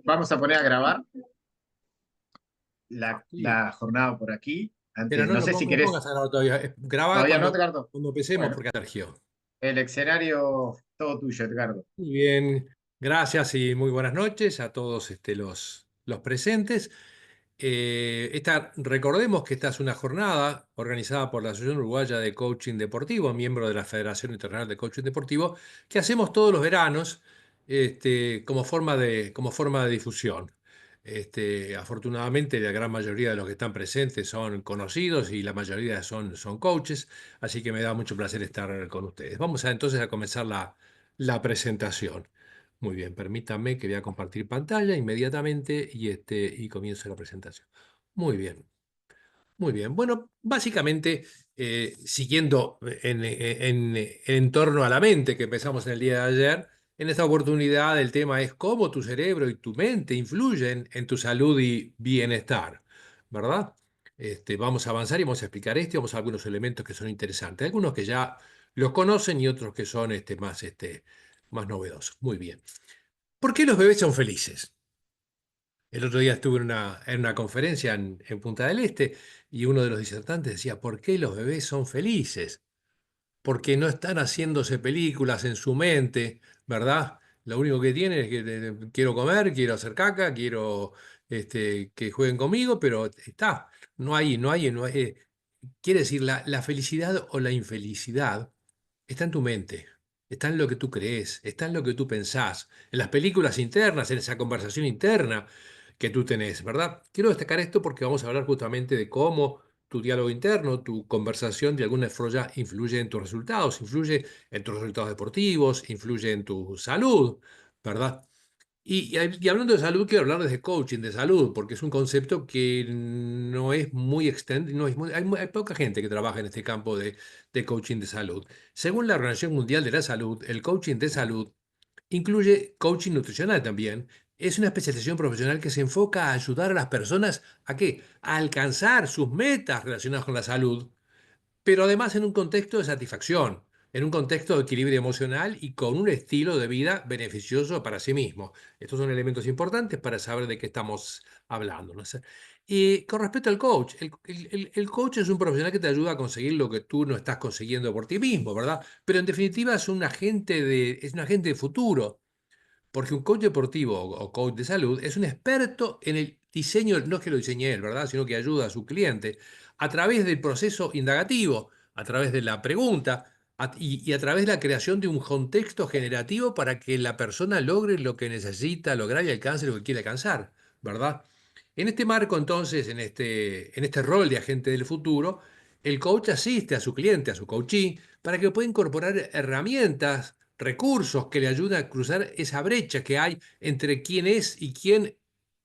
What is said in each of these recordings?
Vamos a poner a grabar Sí, la jornada por aquí. pero Antes, no no lo, sé si no querés, pongas a grabar todavía. Graba todavía no, Edgardo. cuando empecemos, Bueno, porque Sergio. el escenario todo tuyo, Edgardo. Muy bien, gracias y muy buenas noches a todos los presentes. Recordemos que esta es una jornada organizada por la Asociación Uruguaya de Coaching Deportivo, miembro de la Federación Internacional de Coaching Deportivo, que hacemos todos los veranos como forma de difusión. Afortunadamente, la gran mayoría de los que están presentes son conocidos y la mayoría son coaches, así que me da mucho placer estar con ustedes. Entonces a comenzar la presentación. Muy bien, permítanme que voy a compartir pantalla inmediatamente y comienzo la presentación. Muy bien, muy bien. Bueno, básicamente, siguiendo en torno a la mente que empezamos en el día de ayer, en esta oportunidad el tema es cómo tu cerebro y tu mente influyen en tu salud y bienestar, ¿verdad? Vamos a avanzar y vamos a explicar esto y vamos a algunos elementos que son interesantes, algunos que ya los conocen y otros que son más novedosos. Muy bien. ¿Por qué los bebés son felices? El otro día estuve en una conferencia en Punta del Este y uno de los disertantes decía, ¿por qué los bebés son felices? Porque no están haciéndose películas en su mente, ¿verdad? Lo único que tienen es que quiero comer, quiero hacer caca, quiero que jueguen conmigo, pero está, no hay. Quiere decir, la felicidad o la infelicidad está en tu mente, está en lo que tú crees, está en lo que tú pensás, en las películas internas, en esa conversación interna que tú tenés, ¿verdad? Quiero destacar esto porque vamos a hablar justamente de cómo tu diálogo interno, tu conversación de alguna forma influye en tus resultados, influye en tus resultados deportivos, influye en tu salud, ¿verdad? Y hablando de salud, quiero hablar desde coaching de salud, porque es un concepto que no es muy extendido, hay poca gente que trabaja en este campo de coaching de salud. Según la Organización Mundial de la Salud, el coaching de salud incluye coaching nutricional también. Es una especialización profesional que se enfoca a ayudar a las personas a qué? A alcanzar sus metas relacionadas con la salud, pero además en un contexto de satisfacción, en un contexto de equilibrio emocional y con un estilo de vida beneficioso para sí mismo. Estos son elementos importantes para saber de qué estamos hablando, ¿no? Y con respecto al coach, el coach es un profesional que te ayuda a conseguir lo que tú no estás consiguiendo por ti mismo, ¿verdad? Pero en definitiva es un agente de futuro. Porque un coach deportivo o coach de salud es un experto en el diseño, no es que lo diseñe él, ¿verdad? Sino que ayuda a su cliente a través del proceso indagativo, a través de la pregunta y a través de la creación de un contexto generativo para que la persona logre lo que necesita lograr y alcance lo que quiere alcanzar, ¿verdad? En este marco, entonces, en este rol de agente del futuro, el coach asiste a su cliente, a su coachee, para que pueda incorporar herramientas, recursos que le ayuden a cruzar esa brecha que hay entre quién es y quién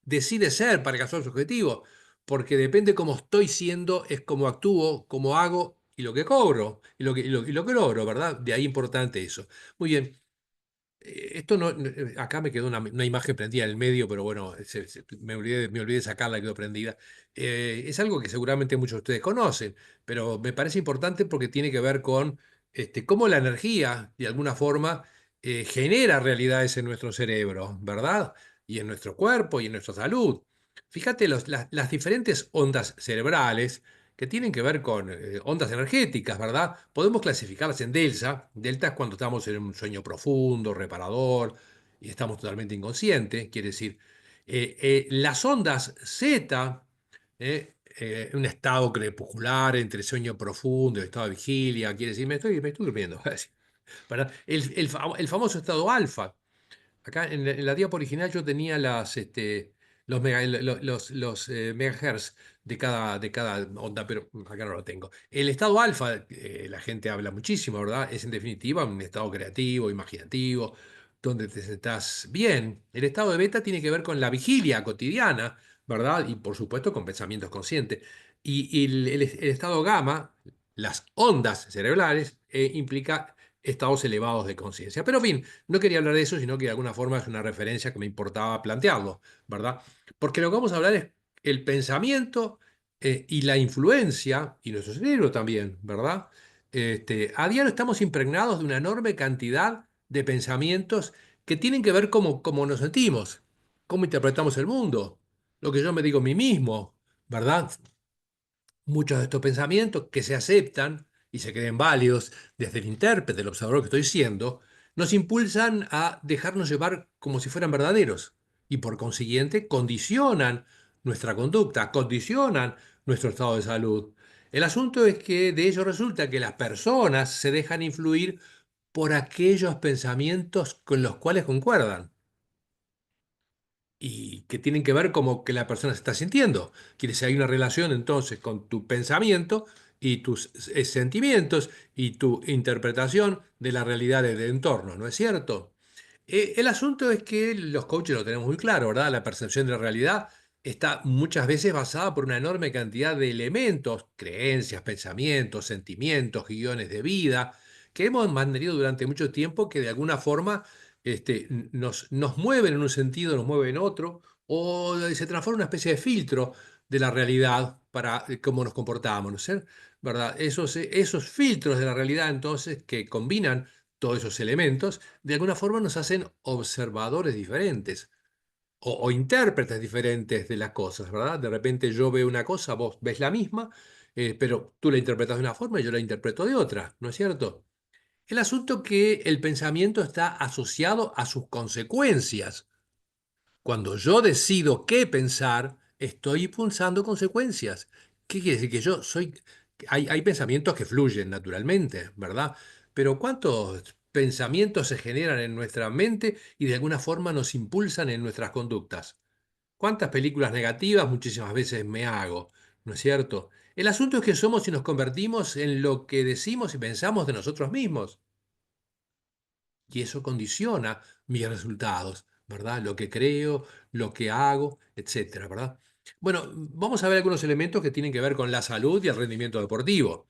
decide ser para alcanzar su objetivo. Porque depende cómo estoy siendo, es cómo actúo, cómo hago y lo que cobro y lo que logro, ¿verdad? De ahí importante eso. Muy bien. Esto acá me quedó una imagen prendida en el medio, pero bueno, me olvidé de sacarla, quedó prendida. Es algo que seguramente muchos de ustedes conocen, pero me parece importante porque tiene que ver con cómo la energía, de alguna forma, genera realidades en nuestro cerebro, ¿verdad? Y en nuestro cuerpo y en nuestra salud. Fíjate las diferentes ondas cerebrales que tienen que ver con ondas energéticas, ¿verdad? Podemos clasificarlas en delta. Delta es cuando estamos en un sueño profundo, reparador, y estamos totalmente inconscientes. Quiere decir, las ondas zeta, un estado crepuscular entre sueño profundo y estado de vigilia, quiere decir, me estoy durmiendo. ¿Verdad? El famoso estado alfa. Acá en la diapo original yo tenía los megahertz de cada onda, pero acá no lo tengo. El estado alfa, la gente habla muchísimo, ¿verdad? Es en definitiva un estado creativo, imaginativo, donde te estás bien. El estado de beta tiene que ver con la vigilia cotidiana, ¿verdad? Y por supuesto con pensamientos conscientes. Y el estado gamma, las ondas cerebrales, implica estados elevados de conciencia. Pero en fin, no quería hablar de eso, sino que de alguna forma es una referencia que me importaba plantearlo, ¿verdad? Porque lo que vamos a hablar es el pensamiento y la influencia, y nuestro cerebro también, ¿verdad? A diario estamos impregnados de una enorme cantidad de pensamientos que tienen que ver cómo nos sentimos. cómo interpretamos el mundo, lo que yo me digo a mí mismo, ¿verdad? Muchos de estos pensamientos que se aceptan y se creen válidos desde el intérprete, el observador que estoy siendo, nos impulsan a dejarnos llevar como si fueran verdaderos y por consiguiente condicionan nuestra conducta, condicionan nuestro estado de salud. El asunto es que de ello resulta que las personas se dejan influir por aquellos pensamientos con los cuales concuerdan y que tienen que ver como que la persona se está sintiendo. Quiere decir, hay una relación entonces con tu pensamiento y tus sentimientos y tu interpretación de la realidad del entorno, ¿no es cierto? El asunto es que los coaches lo tenemos muy claro, ¿verdad? La percepción de la realidad está muchas veces basada por una enorme cantidad de elementos, creencias, pensamientos, sentimientos, guiones de vida, que hemos mantenido durante mucho tiempo que de alguna forma nos mueven en un sentido, nos mueven en otro, o se transforma en una especie de filtro de la realidad para cómo nos comportamos, ¿no es? ¿Verdad? Esos filtros de la realidad entonces que combinan todos esos elementos, de alguna forma nos hacen observadores diferentes o intérpretes diferentes de las cosas, ¿verdad? De repente yo veo una cosa, vos ves la misma, pero tú la interpretas de una forma y yo la interpreto de otra, ¿no es cierto? El asunto que el pensamiento está asociado a sus consecuencias. Cuando yo decido qué pensar, estoy impulsando consecuencias. ¿Qué quiere decir? Que yo soy... hay pensamientos que fluyen naturalmente, ¿verdad? Pero ¿cuántos pensamientos se generan en nuestra mente y de alguna forma nos impulsan en nuestras conductas? ¿Cuántas películas negativas muchísimas veces me hago? ¿No es cierto? El asunto es que somos y nos convertimos en lo que decimos y pensamos de nosotros mismos y eso condiciona mis resultados, ¿verdad? Lo que creo, lo que hago, etcétera, ¿verdad? Bueno, vamos a ver algunos elementos que tienen que ver con la salud y el rendimiento deportivo.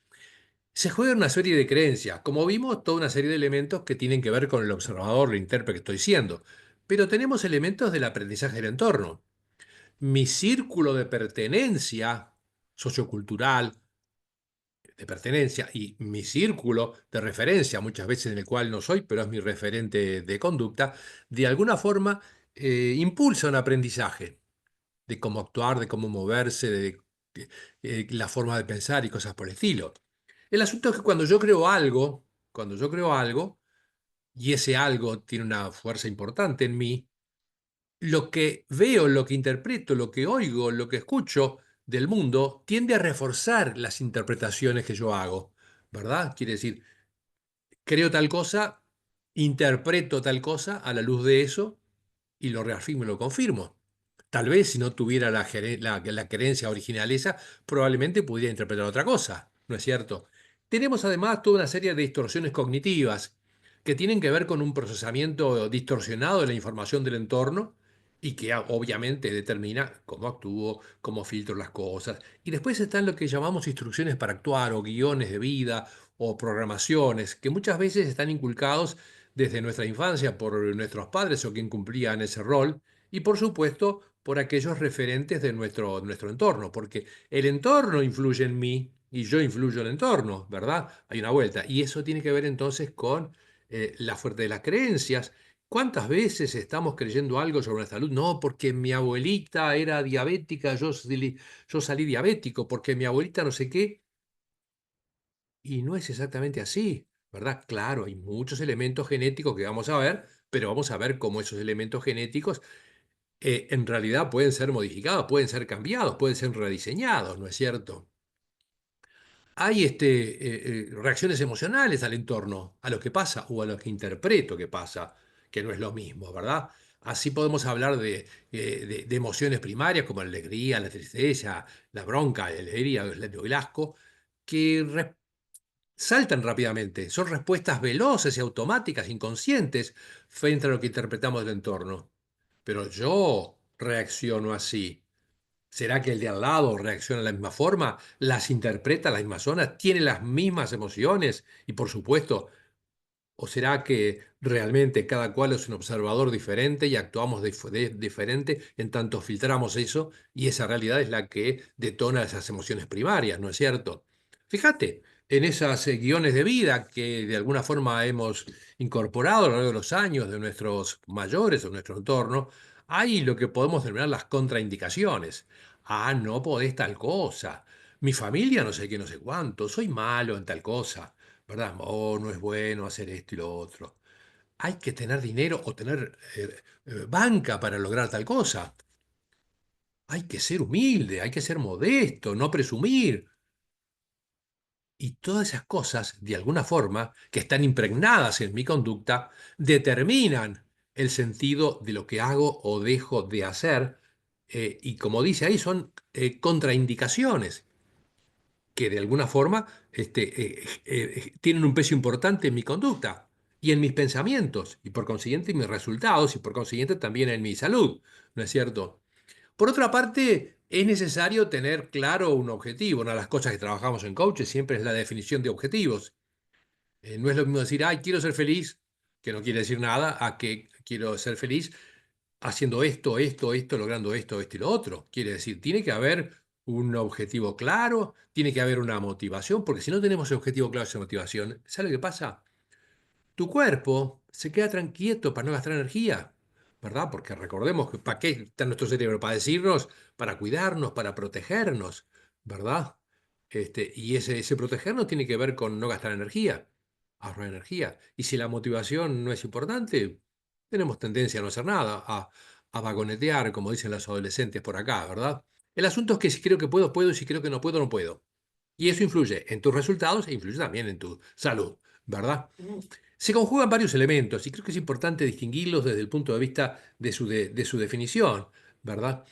Se juega una serie de creencias, como vimos, toda una serie de elementos que tienen que ver con el observador, el intérprete que estoy siendo, pero tenemos elementos del aprendizaje del entorno. Mi círculo de pertenencia sociocultural, de pertenencia y mi círculo de referencia, muchas veces en el cual no soy, pero es mi referente de conducta, de alguna forma impulsa un aprendizaje de cómo actuar, de cómo moverse, de la forma de pensar y cosas por el estilo. El asunto es que cuando yo creo algo, y ese algo tiene una fuerza importante en mí, lo que veo, lo que interpreto, lo que oigo, lo que escucho del mundo tiende a reforzar las interpretaciones que yo hago, ¿verdad? Quiere decir, creo tal cosa, interpreto tal cosa a la luz de eso y lo reafirmo y lo confirmo. Tal vez si no tuviera la creencia original esa, probablemente pudiera interpretar otra cosa, ¿no es cierto? Tenemos además toda una serie de distorsiones cognitivas que tienen que ver con un procesamiento distorsionado de la información del entorno y que obviamente determina cómo actúo, cómo filtro las cosas. Y después están lo que llamamos instrucciones para actuar o guiones de vida o programaciones que muchas veces están inculcados desde nuestra infancia por nuestros padres o quien cumplían ese rol y por supuesto por aquellos referentes de nuestro entorno, porque el entorno influye en mí y yo influyo en el entorno, ¿verdad? Hay una vuelta. Y eso tiene que ver entonces con la fuerza de las creencias. ¿Cuántas veces estamos creyendo algo sobre la salud? No, porque mi abuelita era diabética, yo salí diabético, porque mi abuelita no sé qué. Y no es exactamente así, ¿verdad? Claro, hay muchos elementos genéticos que vamos a ver, pero vamos a ver cómo esos elementos genéticos en realidad pueden ser modificados, pueden ser cambiados, pueden ser rediseñados, ¿no es cierto? Hay reacciones emocionales al entorno, a lo que pasa o a lo que interpreto que pasa, que no es lo mismo, ¿verdad? Así podemos hablar de emociones primarias como la alegría, la tristeza, la bronca, la alegría, el asco, que saltan rápidamente. Son respuestas veloces y automáticas, inconscientes, frente a lo que interpretamos del entorno. Pero yo reacciono así. ¿Será que el de al lado reacciona de la misma forma? ¿Las interpreta a la misma zona? ¿Tiene las mismas emociones? Y por supuesto, ¿o será que realmente cada cual es un observador diferente y actuamos diferente en tanto filtramos eso y esa realidad es la que detona esas emociones primarias, ¿no es cierto? Fíjate, en esas guiones de vida que de alguna forma hemos incorporado a lo largo de los años de nuestros mayores o nuestro entorno, hay lo que podemos denominar las contraindicaciones. Ah, no podés tal cosa. Mi familia no sé qué, no sé cuánto. Soy malo en tal cosa, ¿verdad? Oh, no es bueno hacer esto y lo otro. Hay que tener dinero o tener banca para lograr tal cosa. Hay que ser humilde, hay que ser modesto, no presumir. Y todas esas cosas, de alguna forma, que están impregnadas en mi conducta, determinan el sentido de lo que hago o dejo de hacer. Y como dice ahí, son contraindicaciones que de alguna forma tienen un peso importante en mi conducta y en mis pensamientos, y por consiguiente en mis resultados, y por consiguiente también en mi salud, ¿no es cierto? Por otra parte, es necesario tener claro un objetivo. Una de las cosas que trabajamos en coaches siempre es la definición de objetivos. No es lo mismo decir, ay, quiero ser feliz, que no quiere decir nada, a que quiero ser feliz haciendo esto, logrando esto y lo otro. Quiere decir, tiene que haber un objetivo claro, tiene que haber una motivación, porque si no tenemos el objetivo claro, esa motivación, ¿sabe lo que pasa? Tu cuerpo se queda tranquilo para no gastar energía, ¿verdad? Porque recordemos que ¿para qué está nuestro cerebro? Para decirnos, para cuidarnos, para protegernos, ¿verdad? Y ese protegernos tiene que ver con no gastar energía, ahorrar energía. Y si la motivación no es importante, tenemos tendencia a no hacer nada, a vagonetear, como dicen los adolescentes por acá, ¿verdad? El asunto es que si creo que puedo, puedo, y si creo que no puedo, no puedo. Y eso influye en tus resultados e influye también en tu salud, ¿verdad? Se conjugan varios elementos y creo que es importante distinguirlos desde el punto de vista de su definición, ¿verdad?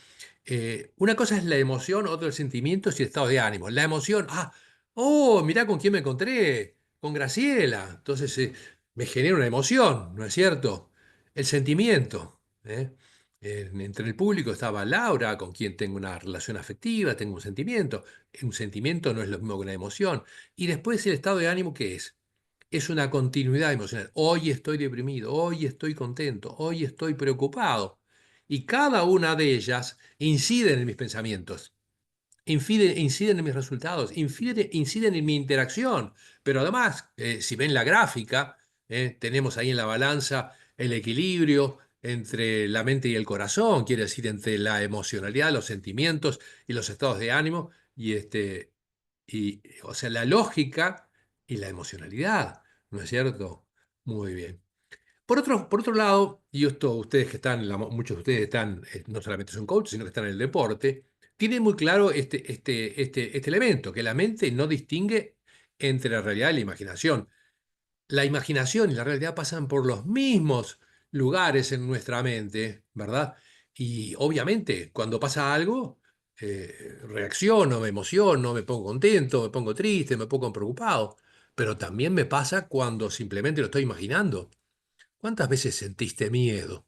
Una cosa es la emoción, otro el sentimiento y el estado de ánimo. La emoción, oh, mirá con quién me encontré, con Graciela. Entonces me genera una emoción, ¿no es cierto? El sentimiento, ¿eh? Entre el público estaba Laura, con quien tengo una relación afectiva, tengo un sentimiento. Un sentimiento no es lo mismo que una emoción. Y después el estado de ánimo, ¿qué es? Es una continuidad emocional. Hoy estoy deprimido, hoy estoy contento, hoy estoy preocupado. Y cada una de ellas incide en mis pensamientos, inciden en mis resultados, inciden en mi interacción. Pero además, si ven la gráfica, tenemos ahí en la balanza el equilibrio entre la mente y el corazón, quiere decir, entre la emocionalidad, los sentimientos y los estados de ánimo, o sea, la lógica y la emocionalidad, ¿no es cierto? Muy bien. Por otro lado, y esto ustedes que están, muchos de ustedes están, no solamente son coaches, sino que están en el deporte, tienen muy claro este elemento, que la mente no distingue entre la realidad y la imaginación. La imaginación y la realidad pasan por los mismos lugares en nuestra mente, ¿verdad? Y obviamente, cuando pasa algo, reacciono, me emociono, me pongo contento, me pongo triste, me pongo preocupado. Pero también me pasa cuando simplemente lo estoy imaginando. ¿Cuántas veces sentiste miedo?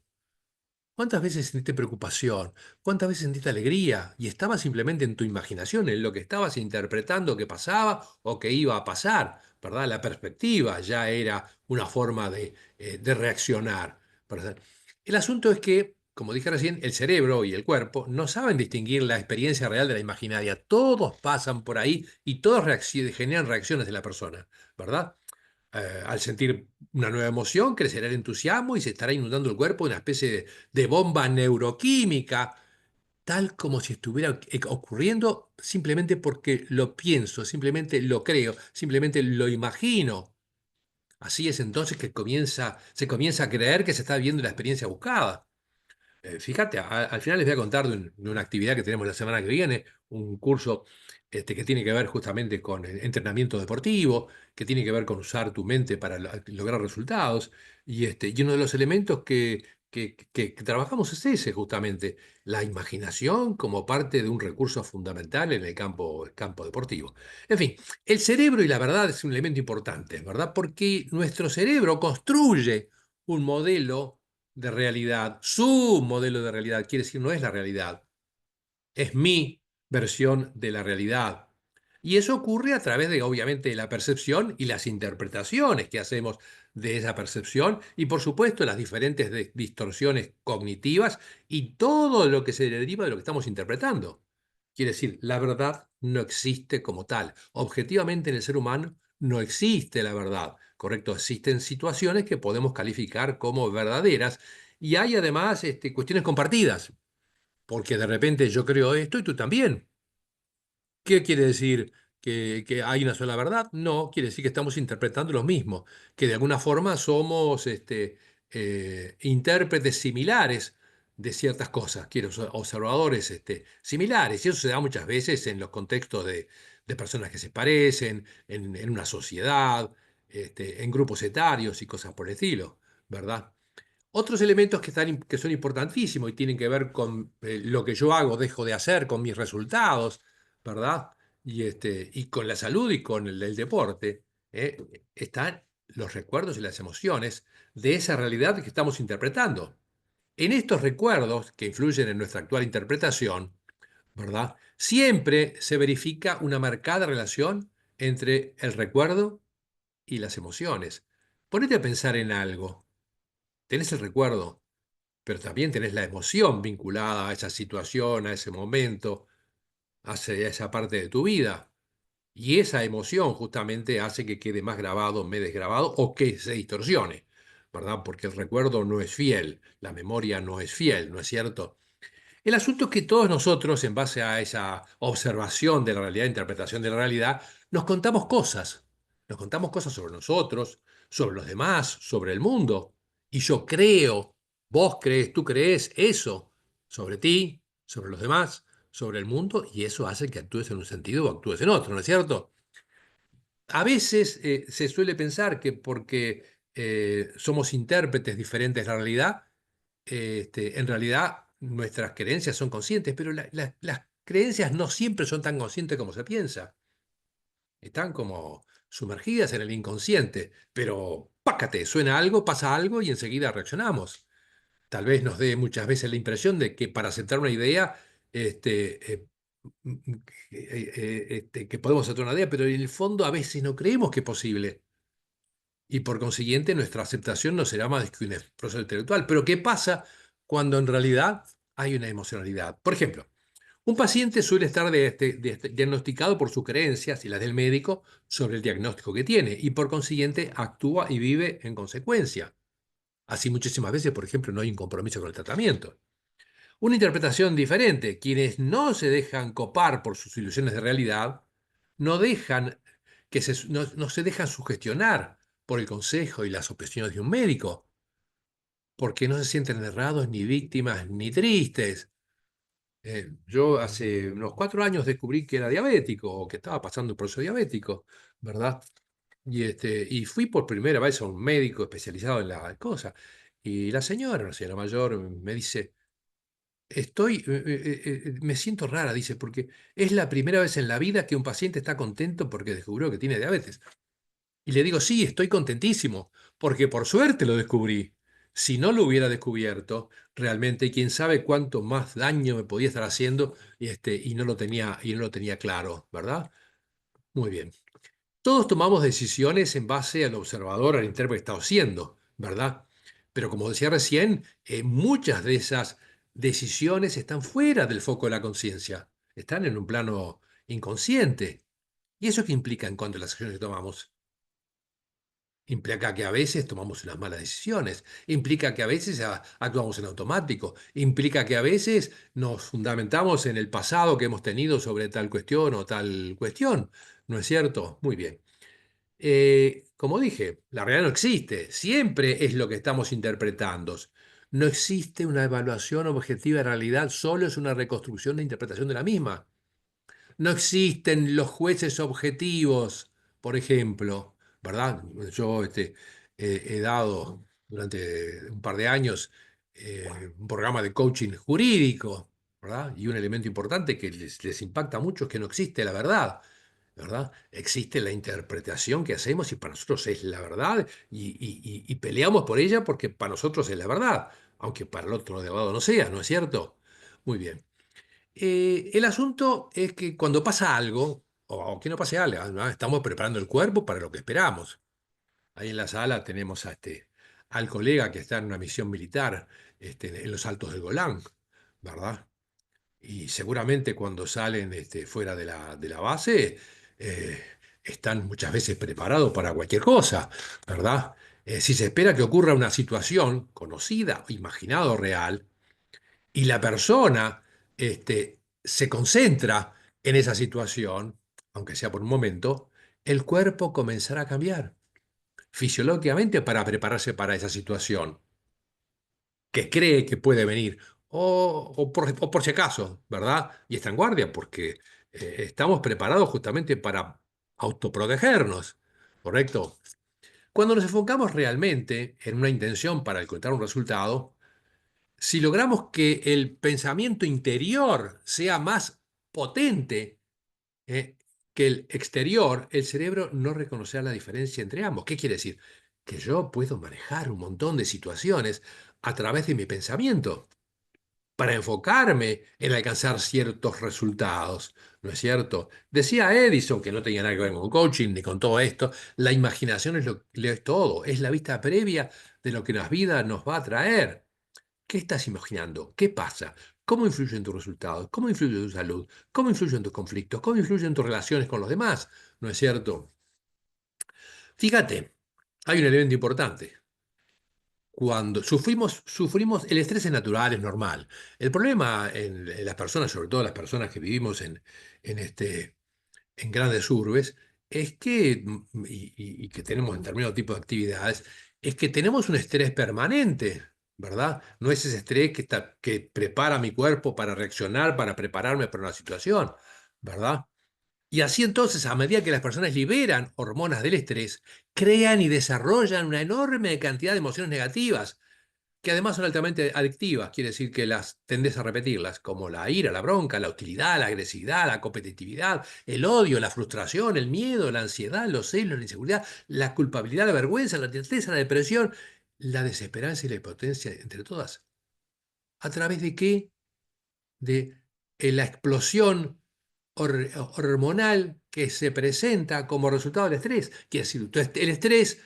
¿Cuántas veces sentiste preocupación? ¿Cuántas veces sentiste alegría? Y estaba simplemente en tu imaginación, en lo que estabas interpretando que pasaba o que iba a pasar, ¿verdad? La perspectiva ya era una forma de reaccionar, ¿verdad? El asunto es que, como dije recién, el cerebro y el cuerpo no saben distinguir la experiencia real de la imaginaria. Todos pasan por ahí y todos generan reacciones de la persona, ¿verdad? Al sentir una nueva emoción, crecerá el entusiasmo y se estará inundando el cuerpo de una especie de bomba neuroquímica, tal como si estuviera ocurriendo simplemente porque lo pienso, simplemente lo creo, simplemente lo imagino. Así es entonces que se comienza a creer que se está viviendo la experiencia buscada. Fíjate, al final les voy a contar de una actividad que tenemos la semana que viene, un curso que tiene que ver justamente con el entrenamiento deportivo, que tiene que ver con usar tu mente para lograr resultados. Y uno de los elementos que trabajamos es ese, justamente, la imaginación como parte de un recurso fundamental en el campo deportivo. En fin, el cerebro y la verdad es un elemento importante, ¿verdad? Porque nuestro cerebro construye un modelo de realidad, su modelo de realidad, quiere decir, no es la realidad, es mi versión de la realidad. Y eso ocurre a través de, obviamente, la percepción y las interpretaciones que hacemos de esa percepción y, por supuesto, las diferentes distorsiones cognitivas y todo lo que se deriva de lo que estamos interpretando. Quiere decir, la verdad no existe como tal. Objetivamente en el ser humano no existe la verdad, ¿correcto? Existen situaciones que podemos calificar como verdaderas Y hay además cuestiones compartidas, porque de repente yo creo esto y tú también. ¿Qué quiere decir? ¿Que hay una sola verdad? No, quiere decir que estamos interpretando lo mismo, que de alguna forma somos intérpretes similares de ciertas cosas, quiero observadores similares, y eso se da muchas veces en los contextos de personas que se parecen, en una sociedad, en grupos etarios y cosas por el estilo, ¿verdad? Otros elementos que son importantísimos y tienen que ver con lo que yo hago, dejo de hacer, con mis resultados, ¿verdad? Y con la salud y con el deporte, están los recuerdos y las emociones de esa realidad que estamos interpretando. En estos recuerdos que influyen en nuestra actual interpretación, ¿verdad? Siempre se verifica una marcada relación entre el recuerdo y las emociones. Ponete a pensar en algo. Tenés el recuerdo, pero también tenés la emoción vinculada a esa situación, a ese momento, hacia esa parte de tu vida. Y esa emoción justamente hace que quede más grabado, menos desgrabado o que se distorsione, ¿verdad? Porque el recuerdo no es fiel, la memoria no es fiel, ¿no es cierto? El asunto es que todos nosotros, en base a esa observación de la realidad, interpretación de la realidad, nos contamos cosas. Nos contamos cosas sobre nosotros, sobre los demás, sobre el mundo. Y yo creo, vos crees, tú crees eso sobre ti, sobre los demás, sobre el mundo, y eso hace que actúes en un sentido o actúes en otro, ¿no es cierto? A veces se suele pensar que porque somos intérpretes diferentes de la realidad, en realidad nuestras creencias son conscientes, pero las creencias no siempre son tan conscientes como se piensa. Están como sumergidas en el inconsciente, pero pácate, suena algo, pasa algo y enseguida reaccionamos. Tal vez nos dé muchas veces la impresión de que para aceptar una idea, mm, mm, que podemos aceptar una idea, pero en el fondo a veces no creemos que es posible. Y por consiguiente nuestra aceptación no será más que un proceso intelectual. Pero ¿qué pasa cuando en realidad hay una emocionalidad? Por ejemplo, un paciente suele estar diagnosticado por sus creencias y las del médico sobre el diagnóstico que tiene y por consiguiente actúa y vive en consecuencia. Así muchísimas veces, por ejemplo, no hay un compromiso con el tratamiento. Una interpretación diferente, quienes no se dejan copar por sus ilusiones de realidad, no dejan no se dejan sugestionar por el consejo y las opiniones de un médico, porque no se sienten errados, ni víctimas, ni tristes. Yo hace unos 4 años descubrí que era diabético o que estaba pasando un proceso diabético, ¿verdad? Y fui por primera vez a un médico especializado en la cosa. Y la señora mayor, me dice, me siento rara, dice, porque es la primera vez en la vida que un paciente está contento porque descubrió que tiene diabetes. Y le digo, sí, estoy contentísimo, porque por suerte lo descubrí. Si no lo hubiera descubierto, realmente quién sabe cuánto más daño me podía estar haciendo y no lo tenía claro, ¿verdad? Muy bien. Todos tomamos decisiones en base al observador, al intérprete que está siendo, ¿verdad? Pero como decía recién, muchas de esas decisiones están fuera del foco de la conciencia, están en un plano inconsciente. ¿Y eso qué implica en cuanto a las acciones que tomamos? Implica que a veces tomamos unas malas decisiones, implica que a veces actuamos en automático, implica que a veces nos fundamentamos en el pasado que hemos tenido sobre tal cuestión o tal cuestión, ¿no es cierto? Muy bien. Como dije, la realidad no existe, siempre es lo que estamos interpretando. No existe una evaluación objetiva de realidad, solo es una reconstrucción de interpretación de la misma. No existen los jueces objetivos, por ejemplo, ¿verdad? Yo he dado durante un par de años un programa de coaching jurídico, ¿verdad? Y un elemento importante que les impacta mucho es que no existe la verdad. ¿Verdad? Existe la interpretación que hacemos y para nosotros es la verdad y peleamos por ella porque para nosotros es la verdad, aunque para el otro de lado no sea, ¿no es cierto? Muy bien. El asunto es que cuando pasa algo, o que no pase algo, ¿no? Estamos preparando el cuerpo para lo que esperamos. Ahí en la sala tenemos al colega que está en una misión militar en los Altos del Golán, ¿verdad? Y seguramente cuando salen fuera de la base, están muchas veces preparados para cualquier cosa, ¿verdad? Si se espera que ocurra una situación conocida, imaginada o real, y la persona se concentra en esa situación, aunque sea por un momento, el cuerpo comenzará a cambiar fisiológicamente para prepararse para esa situación que cree que puede venir, o por si acaso, ¿verdad? Y está en guardia porque estamos preparados justamente para autoprotegernos, ¿correcto? Cuando nos enfocamos realmente en una intención para encontrar un resultado, si logramos que el pensamiento interior sea más potente que el exterior, el cerebro no reconocerá la diferencia entre ambos. ¿Qué quiere decir? Que yo puedo manejar un montón de situaciones a través de mi pensamiento para enfocarme en alcanzar ciertos resultados, ¿no es cierto? Decía Edison, que no tenía nada que ver con coaching ni con todo esto, la imaginación lo es todo, es la vista previa de lo que la vida nos va a traer. ¿Qué estás imaginando? ¿Qué pasa? ¿Cómo influye en tus resultados? ¿Cómo influye en tu salud? ¿Cómo influye en tus conflictos? ¿Cómo influye en tus relaciones con los demás? ¿No es cierto? Fíjate, hay un elemento importante. Cuando sufrimos, el estrés es natural, es normal. El problema en las personas, sobre todo las personas que vivimos en, en grandes urbes, es que, y que tenemos determinado tipo de actividades, es que tenemos un estrés permanente, ¿verdad? No es ese estrés que prepara mi cuerpo para reaccionar, para prepararme para una situación, ¿verdad? Y así entonces, a medida que las personas liberan hormonas del estrés, crean y desarrollan una enorme cantidad de emociones negativas que además son altamente adictivas, quiere decir que las tendés a repetirlas, como la ira, la bronca, la hostilidad, la agresividad, la competitividad, el odio, la frustración, el miedo, la ansiedad, los celos, la inseguridad, la culpabilidad, la vergüenza, la tristeza, la depresión, la desesperanza y la impotencia, entre todas. ¿A través de qué? De la explosión hormonal que se presenta como resultado del estrés. Quiere decir, el estrés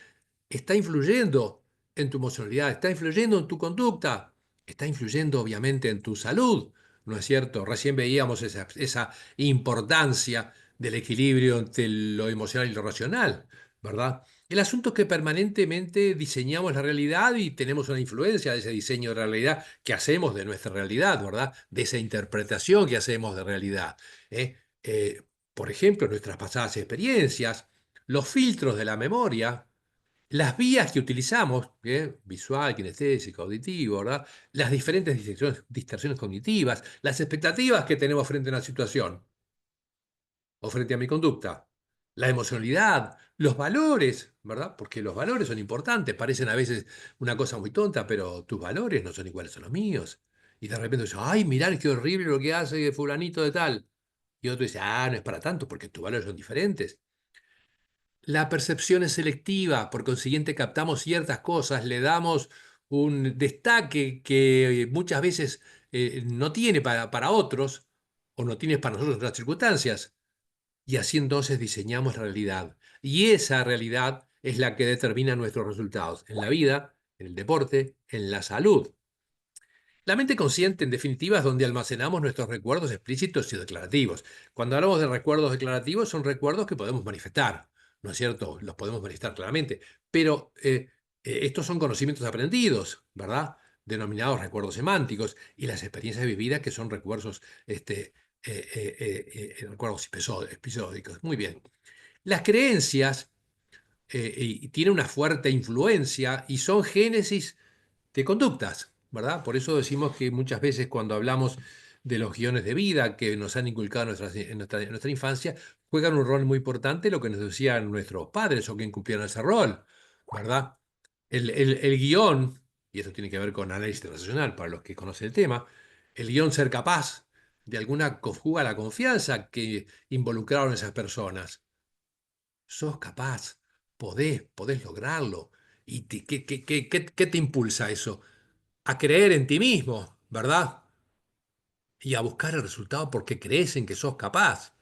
está influyendo en tu emocionalidad, está influyendo en tu conducta, está influyendo obviamente en tu salud, ¿no es cierto? Recién veíamos esa importancia del equilibrio entre lo emocional y lo racional, ¿verdad? El asunto es que permanentemente diseñamos la realidad y tenemos una influencia de ese diseño de realidad que hacemos de nuestra realidad, ¿verdad? De esa interpretación que hacemos de realidad. ¿Eh? Por ejemplo, nuestras pasadas experiencias, los filtros de la memoria, las vías que utilizamos, visual, kinestésico, auditivo, ¿verdad? Las diferentes distorsiones cognitivas, las expectativas que tenemos frente a una situación o frente a mi conducta, la emocionalidad, los valores, ¿verdad? Porque los valores son importantes, parecen a veces una cosa muy tonta, pero tus valores no son iguales a los míos. Y de repente dices, ay, mirá qué horrible lo que hace fulanito de tal. Y otro dice, ah, no es para tanto, porque tus valores son diferentes. La percepción es selectiva, por consiguiente captamos ciertas cosas, le damos un destaque que muchas veces no tiene para otros o no tiene para nosotros en otras circunstancias. Y así entonces diseñamos la realidad. Y esa realidad es la que determina nuestros resultados en la vida, en el deporte, en la salud. La mente consciente, en definitiva, es donde almacenamos nuestros recuerdos explícitos y declarativos. Cuando hablamos de recuerdos declarativos, son recuerdos que podemos manifestar, ¿no es cierto? Los podemos manifestar claramente. Pero estos son conocimientos aprendidos, ¿verdad? Denominados recuerdos semánticos, y las experiencias vividas que son recuerdos, recuerdos episódicos. Muy bien. Las creencias y tienen una fuerte influencia y son génesis de conductas, ¿verdad? Por eso decimos que muchas veces cuando hablamos de los guiones de vida que nos han inculcado en nuestra infancia, juegan un rol muy importante lo que nos decían nuestros padres o quien cumplieron ese rol, ¿verdad? El guión, y eso tiene que ver con análisis transaccional para los que conocen el tema, el guión ser capaz de alguna conjuga la confianza que involucraron esas personas. Sos capaz, podés lograrlo. ¿Y qué te impulsa eso? A creer en ti mismo, ¿verdad? Y a buscar el resultado porque crees en que sos capaz.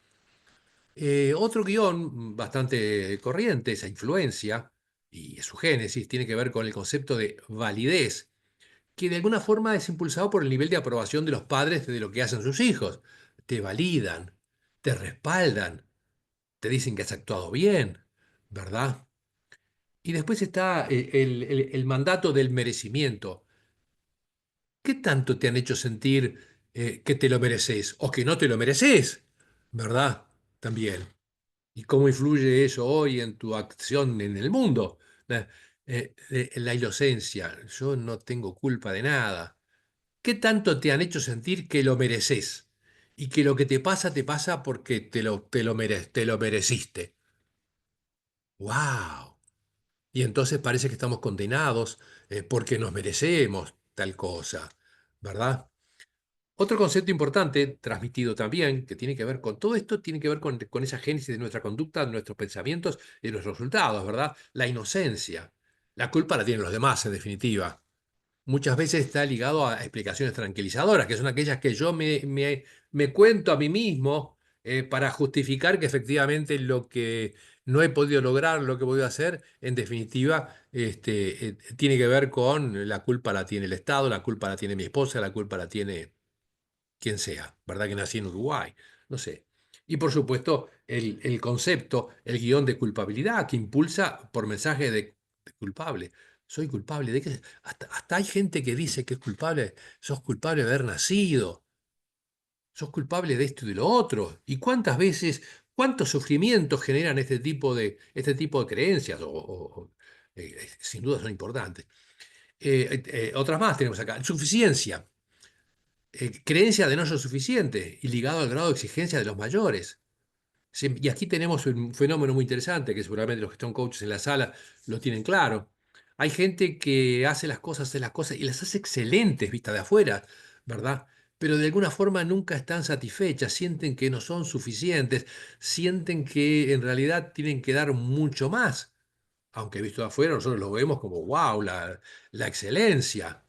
Otro guión bastante corriente, esa influencia y su génesis, tiene que ver con el concepto de validez, que de alguna forma es impulsado por el nivel de aprobación de los padres de lo que hacen sus hijos. Te validan, te respaldan, te dicen que has actuado bien, ¿verdad? Y después está el mandato del merecimiento. ¿Qué tanto te han hecho sentir que te lo mereces o que no te lo mereces? ¿Verdad? También. ¿Y cómo influye eso hoy en tu acción en el mundo? La, la inocencia. Yo no tengo culpa de nada. ¿Qué tanto te han hecho sentir que lo mereces? Y que lo que te pasa porque te lo mereciste. ¡Wow! Y entonces parece que estamos condenados porque nos merecemos tal cosa, ¿verdad? Otro concepto importante, transmitido también, que tiene que ver con todo esto, tiene que ver con esa génesis de nuestra conducta, de nuestros pensamientos y de nuestros resultados, ¿verdad? La inocencia. La culpa la tienen los demás, en definitiva. Muchas veces está ligado a explicaciones tranquilizadoras, que son aquellas que yo me cuento a mí mismo para justificar que efectivamente lo que no he podido lograr, lo que he podido hacer, en definitiva, tiene que ver con la culpa la tiene el Estado, la culpa la tiene mi esposa, la culpa la tiene quien sea, ¿verdad? Que nací en Uruguay, no sé. Y por supuesto, el concepto, el guión de culpabilidad que impulsa por mensaje de culpable. Soy culpable de que hasta hay gente que dice que es culpable, sos culpable de haber nacido, sos culpable de esto y de lo otro. ¿Y cuántas veces, cuántos sufrimientos generan este tipo de creencias? Sin duda son importantes. Otras más tenemos acá. Suficiencia, creencia de no ser suficiente y ligado al grado de exigencia de los mayores. Y aquí tenemos un fenómeno muy interesante que seguramente los que son coaches en la sala lo tienen claro. Hay gente que hace las cosas y las hace excelentes vista de afuera, ¿verdad? Pero de alguna forma nunca están satisfechas, sienten que no son suficientes, sienten que en realidad tienen que dar mucho más. Aunque visto de afuera nosotros lo vemos como, wow, la excelencia.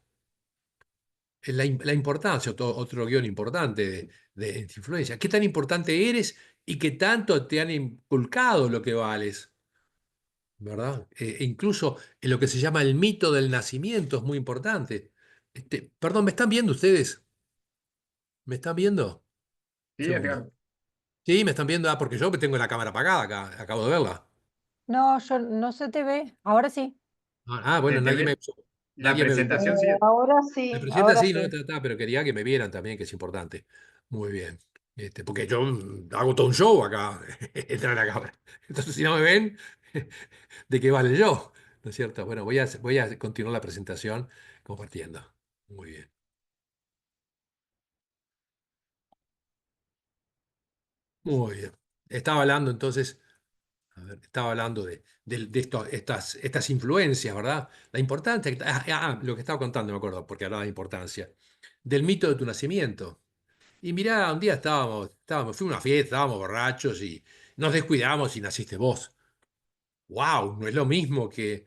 La importancia, otro guión importante de influencia. ¿Qué tan importante eres y qué tanto te han inculcado lo que vales? ¿Verdad? E incluso en lo que se llama el mito del nacimiento es muy importante. Perdón, ¿me están viendo ustedes? ¿Me están viendo? Sí, Segundo. Edgardo. Sí, me están viendo. Ah, porque yo tengo la cámara apagada acá. Acabo de verla. No, yo no se te ve. Ahora sí. Bueno, Te nadie me, ve- la nadie me avisó. presentación sigue. Ahora Me sí, presenta ahora así, sí. ¿no? Pero quería que me vieran también, que es importante. Muy bien. Porque yo hago todo un show acá, entrar a la cámara. Entonces, si no me ven, ¿de qué vale yo? ¿No es cierto? Bueno, voy a continuar la presentación compartiendo. Muy bien. Muy bien. Estaba hablando entonces, a ver, estaba hablando estas influencias, ¿verdad? La importancia, lo que estaba contando, me acuerdo, porque hablaba de importancia, del mito de tu nacimiento. Y mirá, un día fuimos a una fiesta, estábamos borrachos y nos descuidamos y naciste vos. ¡Wow! No es lo mismo que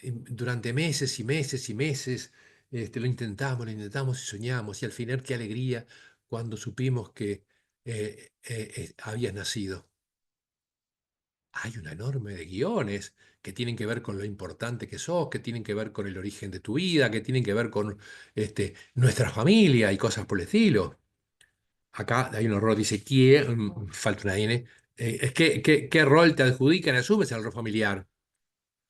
durante meses y meses y meses lo intentamos y soñamos y al final qué alegría cuando supimos que habías nacido. Hay una enorme de guiones que tienen que ver con lo importante que sos, que tienen que ver con el origen de tu vida, que tienen que ver con nuestra familia y cosas por el estilo. Acá hay un error, dice, ¿quién? Falta una N. ¿Qué rol te adjudican? Asumes el rol familiar.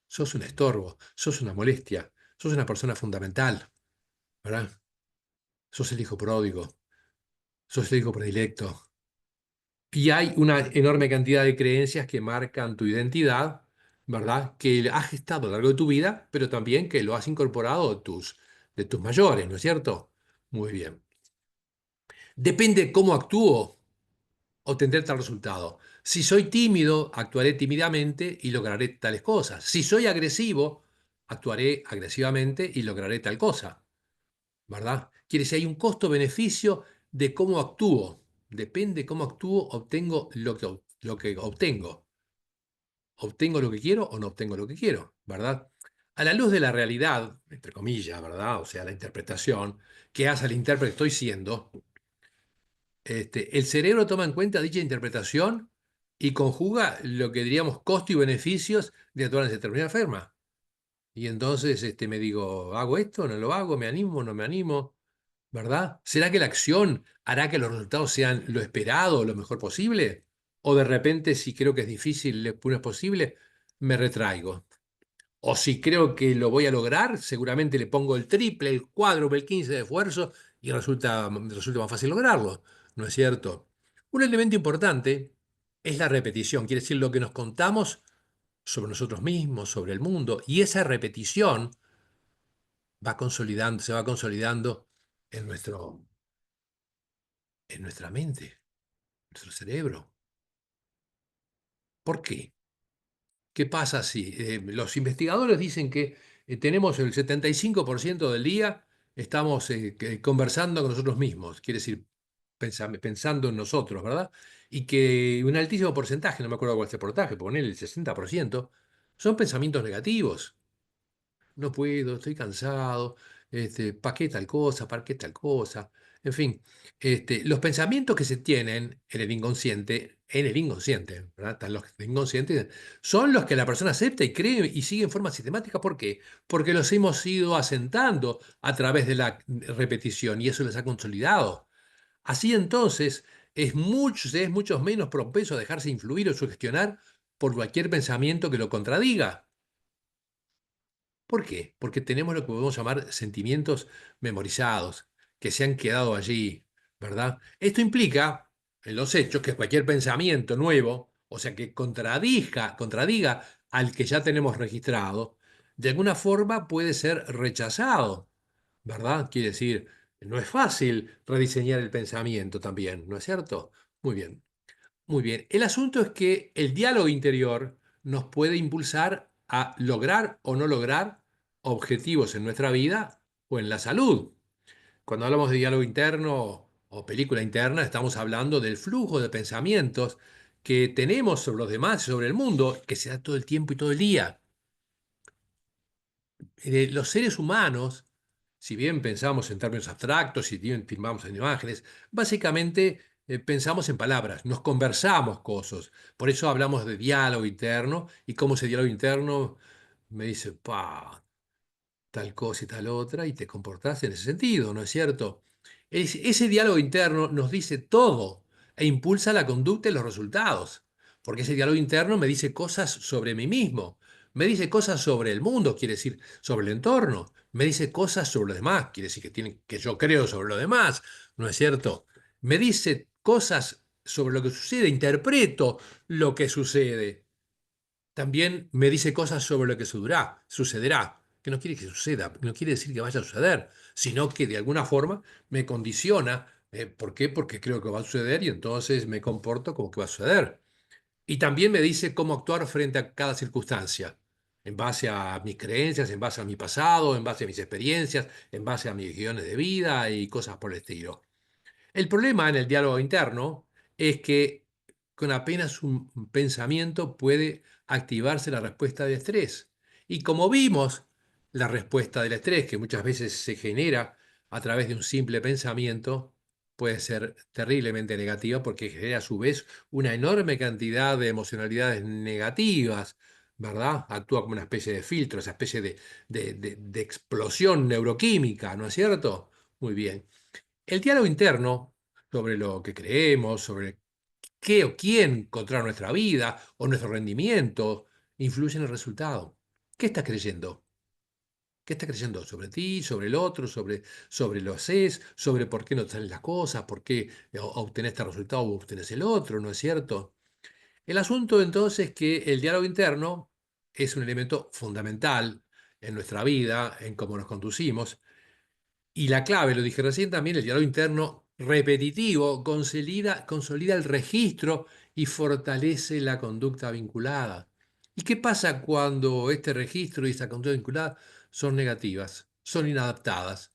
Sos un estorbo, sos una molestia, sos una persona fundamental, ¿verdad? Sos el hijo pródigo, sos el hijo predilecto. Y hay una enorme cantidad de creencias que marcan tu identidad, ¿verdad? Que has gestado a lo largo de tu vida, pero también que lo has incorporado de tus mayores, ¿no es cierto? Muy bien. Depende cómo actúo obtendré tal resultado. Si soy tímido, actuaré tímidamente y lograré tales cosas. Si soy agresivo, actuaré agresivamente y lograré tal cosa, ¿verdad? Quiere decir, hay un costo-beneficio de cómo actúo. Depende cómo actúo, obtengo lo que obtengo. ¿Obtengo lo que quiero o no obtengo lo que quiero? ¿Verdad? A la luz de la realidad, entre comillas, ¿verdad? O sea, la interpretación que hace el intérprete que estoy siendo, el cerebro toma en cuenta dicha interpretación y conjuga lo que diríamos costo y beneficios de actuar en determinada forma. Y entonces me digo, ¿hago esto? ¿No lo hago? ¿Me animo? ¿No me animo? ¿Verdad? ¿Será que la acción hará que los resultados sean lo esperado, lo mejor posible? ¿O de repente, si creo que es difícil, no es posible, me retraigo? O si creo que lo voy a lograr, seguramente le pongo el triple, el cuádruple, el 15 de esfuerzo y resulta más fácil lograrlo, ¿no es cierto? Un elemento importante es la repetición, quiere decir lo que nos contamos sobre nosotros mismos, sobre el mundo, y esa repetición se va consolidando en en nuestra mente, en nuestro cerebro. ¿Por qué? ¿Qué pasa si los investigadores dicen que tenemos el 75% del día, estamos conversando con nosotros mismos, quiere decir, pensando en nosotros, ¿verdad? Y que un altísimo porcentaje, no me acuerdo cuál es el porcentaje, poner el 60%, son pensamientos negativos. No puedo, estoy cansado, ¿para qué tal cosa? ¿Para qué tal cosa? En fin, los pensamientos que se tienen en el inconsciente, ¿verdad? Están los inconscientes, son los que la persona acepta y cree y sigue en forma sistemática. ¿Por qué? Porque los hemos ido asentando a través de la repetición y eso les ha consolidado. Así entonces, se es mucho menos propenso a dejarse influir o sugestionar por cualquier pensamiento que lo contradiga. ¿Por qué? Porque tenemos lo que podemos llamar sentimientos memorizados, que se han quedado allí, ¿verdad? Esto implica, en los hechos, que cualquier pensamiento nuevo, o sea, que contradiga al que ya tenemos registrado, de alguna forma puede ser rechazado, ¿verdad? Quiere decir, no es fácil rediseñar el pensamiento también, ¿no es cierto? Muy bien. Muy bien, el asunto es que el diálogo interior nos puede impulsar a lograr o no lograr objetivos en nuestra vida o en la salud. Cuando hablamos de diálogo interno o película interna, estamos hablando del flujo de pensamientos que tenemos sobre los demás y sobre el mundo, que se da todo el tiempo y todo el día. Los seres humanos, si bien pensamos en términos abstractos, si bien filmamos en imágenes, básicamente pensamos en palabras, nos conversamos cosas. Por eso hablamos de diálogo interno y cómo ese diálogo interno me dice, pa, tal cosa y tal otra, y te comportás en ese sentido, ¿no es cierto? Ese diálogo interno nos dice todo e impulsa la conducta y los resultados, porque ese diálogo interno me dice cosas sobre mí mismo, me dice cosas sobre el mundo, quiere decir, sobre el entorno, me dice cosas sobre los demás, quiere decir que yo creo sobre los demás, ¿no es cierto? Me dice cosas sobre lo que sucede, interpreto lo que sucede. También me dice cosas sobre lo que sucederá, que no quiere que suceda, no quiere decir que vaya a suceder, sino que de alguna forma me condiciona. ¿Por qué? Porque creo que va a suceder y entonces me comporto como que va a suceder. Y también me dice cómo actuar frente a cada circunstancia, en base a mis creencias, en base a mi pasado, en base a mis experiencias, en base a mis guiones de vida y cosas por el estilo. El problema en el diálogo interno es que con apenas un pensamiento puede activarse la respuesta de estrés. Y como vimos, la respuesta del estrés, que muchas veces se genera a través de un simple pensamiento, puede ser terriblemente negativa porque genera a su vez una enorme cantidad de emocionalidades negativas, ¿verdad? Actúa como una especie de filtro, esa especie de explosión neuroquímica, ¿no es cierto? Muy bien. El diálogo interno sobre lo que creemos, sobre qué o quién controla nuestra vida o nuestro rendimiento, influye en el resultado. ¿Qué estás creyendo? ¿Qué estás creyendo sobre ti, sobre el otro, sobre lo haces, sobre por qué no te salen las cosas, por qué obtenés este resultado o obtenés el otro, ¿no es cierto? El asunto entonces es que el diálogo interno es un elemento fundamental en nuestra vida, en cómo nos conducimos, y la clave, lo dije recién también, el diálogo interno repetitivo consolida el registro y fortalece la conducta vinculada. ¿Y qué pasa cuando este registro y esta conducta vinculada son negativas, son inadaptadas?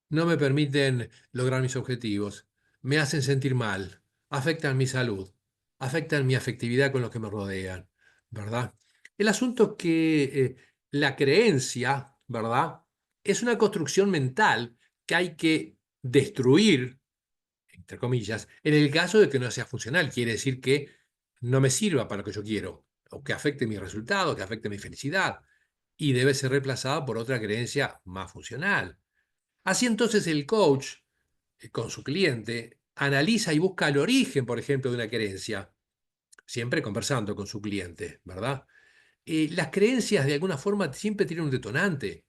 No me permiten lograr mis objetivos, me hacen sentir mal, afectan mi salud, afectan mi afectividad con los que me rodean, ¿verdad? El asunto es que la creencia, ¿verdad? Es una construcción mental que hay que destruir, entre comillas, en el caso de que no sea funcional. Quiere decir que no me sirva para lo que yo quiero, o que afecte mi resultado, que afecte mi felicidad, y debe ser reemplazada por otra creencia más funcional. Así entonces el coach, con su cliente, analiza y busca el origen, por ejemplo, de una creencia, siempre conversando con su cliente, ¿verdad? las creencias de alguna forma siempre tienen un detonante.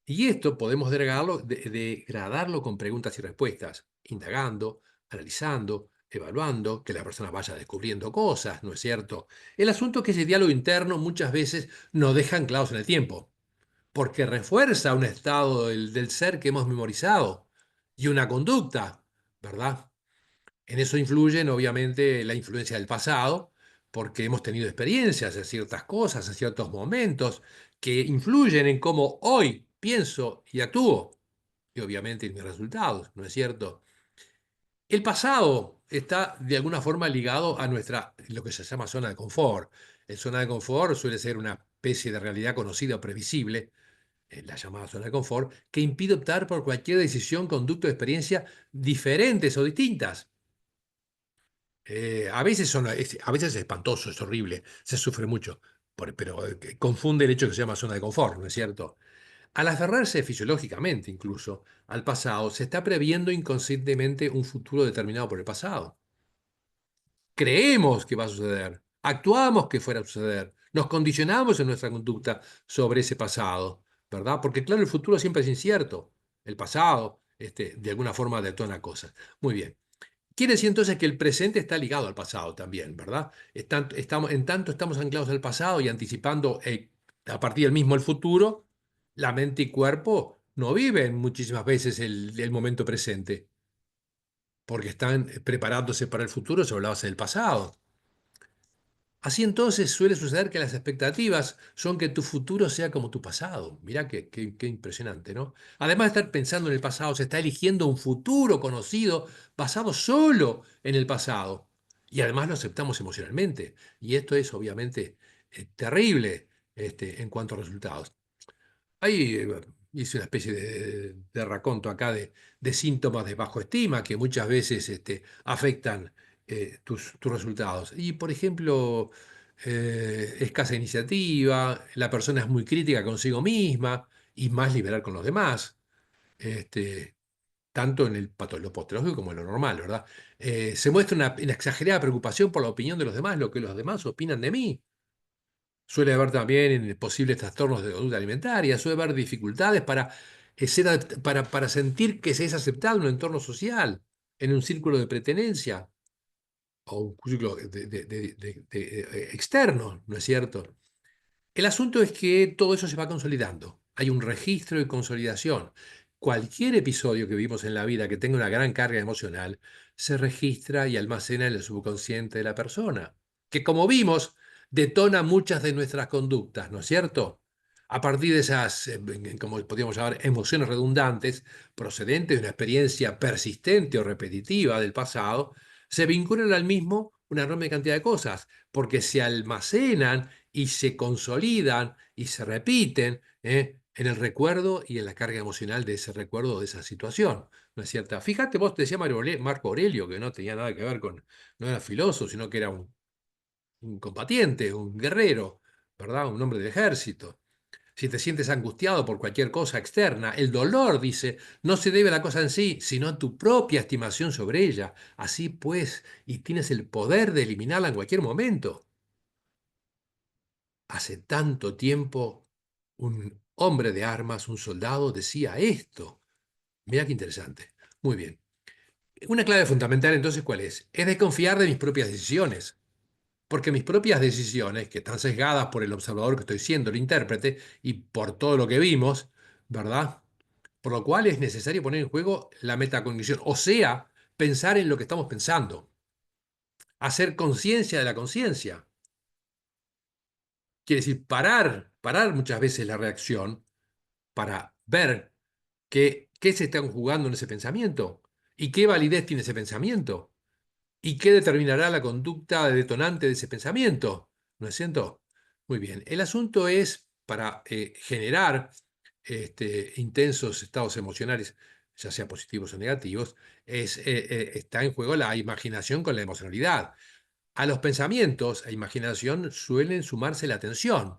Y esto podemos degradarlo con preguntas y respuestas, indagando, analizando, evaluando, que la persona vaya descubriendo cosas, ¿no es cierto? El asunto es que ese diálogo interno muchas veces nos deja anclados en el tiempo, porque refuerza un estado del ser que hemos memorizado y una conducta, ¿verdad? En eso influyen, obviamente, la influencia del pasado, porque hemos tenido experiencias de ciertas cosas, en ciertos momentos, que influyen en cómo hoy pienso y actúo, y obviamente en mis resultados, ¿no es cierto? El pasado está de alguna forma ligado a lo que se llama zona de confort. La zona de confort suele ser una especie de realidad conocida o previsible, la llamada zona de confort, que impide optar por cualquier decisión, conducta o experiencia diferentes o distintas. A veces a veces es espantoso, es horrible, se sufre mucho, pero confunde el hecho que se llama zona de confort, ¿no es cierto? Al aferrarse fisiológicamente incluso al pasado, se está previendo inconscientemente un futuro determinado por el pasado. Creemos que va a suceder, actuamos que fuera a suceder, nos condicionamos en nuestra conducta sobre ese pasado, ¿verdad? Porque claro, el futuro siempre es incierto, el pasado, de alguna forma detona cosas. Muy bien. Quiere decir entonces que el presente está ligado al pasado también, ¿verdad? En tanto estamos anclados al pasado y anticipando a partir del mismo el futuro, la mente y cuerpo no viven muchísimas veces el momento presente, porque están preparándose para el futuro sobre la base del pasado. Así entonces suele suceder que las expectativas son que tu futuro sea como tu pasado. Mirá qué impresionante, ¿no? Además de estar pensando en el pasado, se está eligiendo un futuro conocido basado solo en el pasado. Y además lo aceptamos emocionalmente. Y esto es obviamente terrible en cuanto a resultados. Ahí hice una especie de raconto acá de síntomas de bajo estima que muchas veces afectan tus resultados. Y, por ejemplo, escasa iniciativa, la persona es muy crítica consigo misma y más liberal con los demás, este, tanto en lo patológico como en lo normal, ¿verdad? Se muestra una exagerada preocupación por la opinión de los demás, lo que los demás opinan de mí. Suele haber también posibles trastornos de conducta alimentaria, suele haber dificultades para sentir que se es aceptado en un entorno social, en un círculo de pertenencia o un círculo externo, ¿no es cierto? El asunto es que todo eso se va consolidando. Hay un registro de consolidación. Cualquier episodio que vivimos en la vida que tenga una gran carga emocional se registra y almacena en el subconsciente de la persona, que como vimos, detona muchas de nuestras conductas, ¿no es cierto? A partir de esas, como podríamos llamar, emociones redundantes, procedentes de una experiencia persistente o repetitiva del pasado, se vinculan al mismo una enorme cantidad de cosas, porque se almacenan y se consolidan y se repiten en el recuerdo y en la carga emocional de ese recuerdo, de esa situación, ¿no es cierto? Fíjate, vos te decía Marco Aurelio, que no tenía nada que ver no era filósofo, sino que era un combatiente, un guerrero, ¿verdad? Un hombre del ejército. Si te sientes angustiado por cualquier cosa externa, el dolor, dice, no se debe a la cosa en sí, sino a tu propia estimación sobre ella. Así pues, y tienes el poder de eliminarla en cualquier momento. Hace tanto tiempo un hombre de armas, un soldado, decía esto. Mira qué interesante. Muy bien. Una clave fundamental entonces, ¿cuál es? Es desconfiar de mis propias decisiones. Porque mis propias decisiones, que están sesgadas por el observador que estoy siendo, el intérprete, y por todo lo que vimos, ¿verdad? Por lo cual es necesario poner en juego la metacognición, o sea, pensar en lo que estamos pensando, hacer conciencia de la conciencia. Quiere decir, parar muchas veces la reacción para ver qué se está jugando en ese pensamiento y qué validez tiene ese pensamiento y qué determinará la conducta detonante de ese pensamiento. ¿No es cierto? Muy bien. El asunto es para generar intensos estados emocionales, ya sea positivos o negativos, está en juego la imaginación con la emocionalidad. A los pensamientos e imaginación suelen sumarse la atención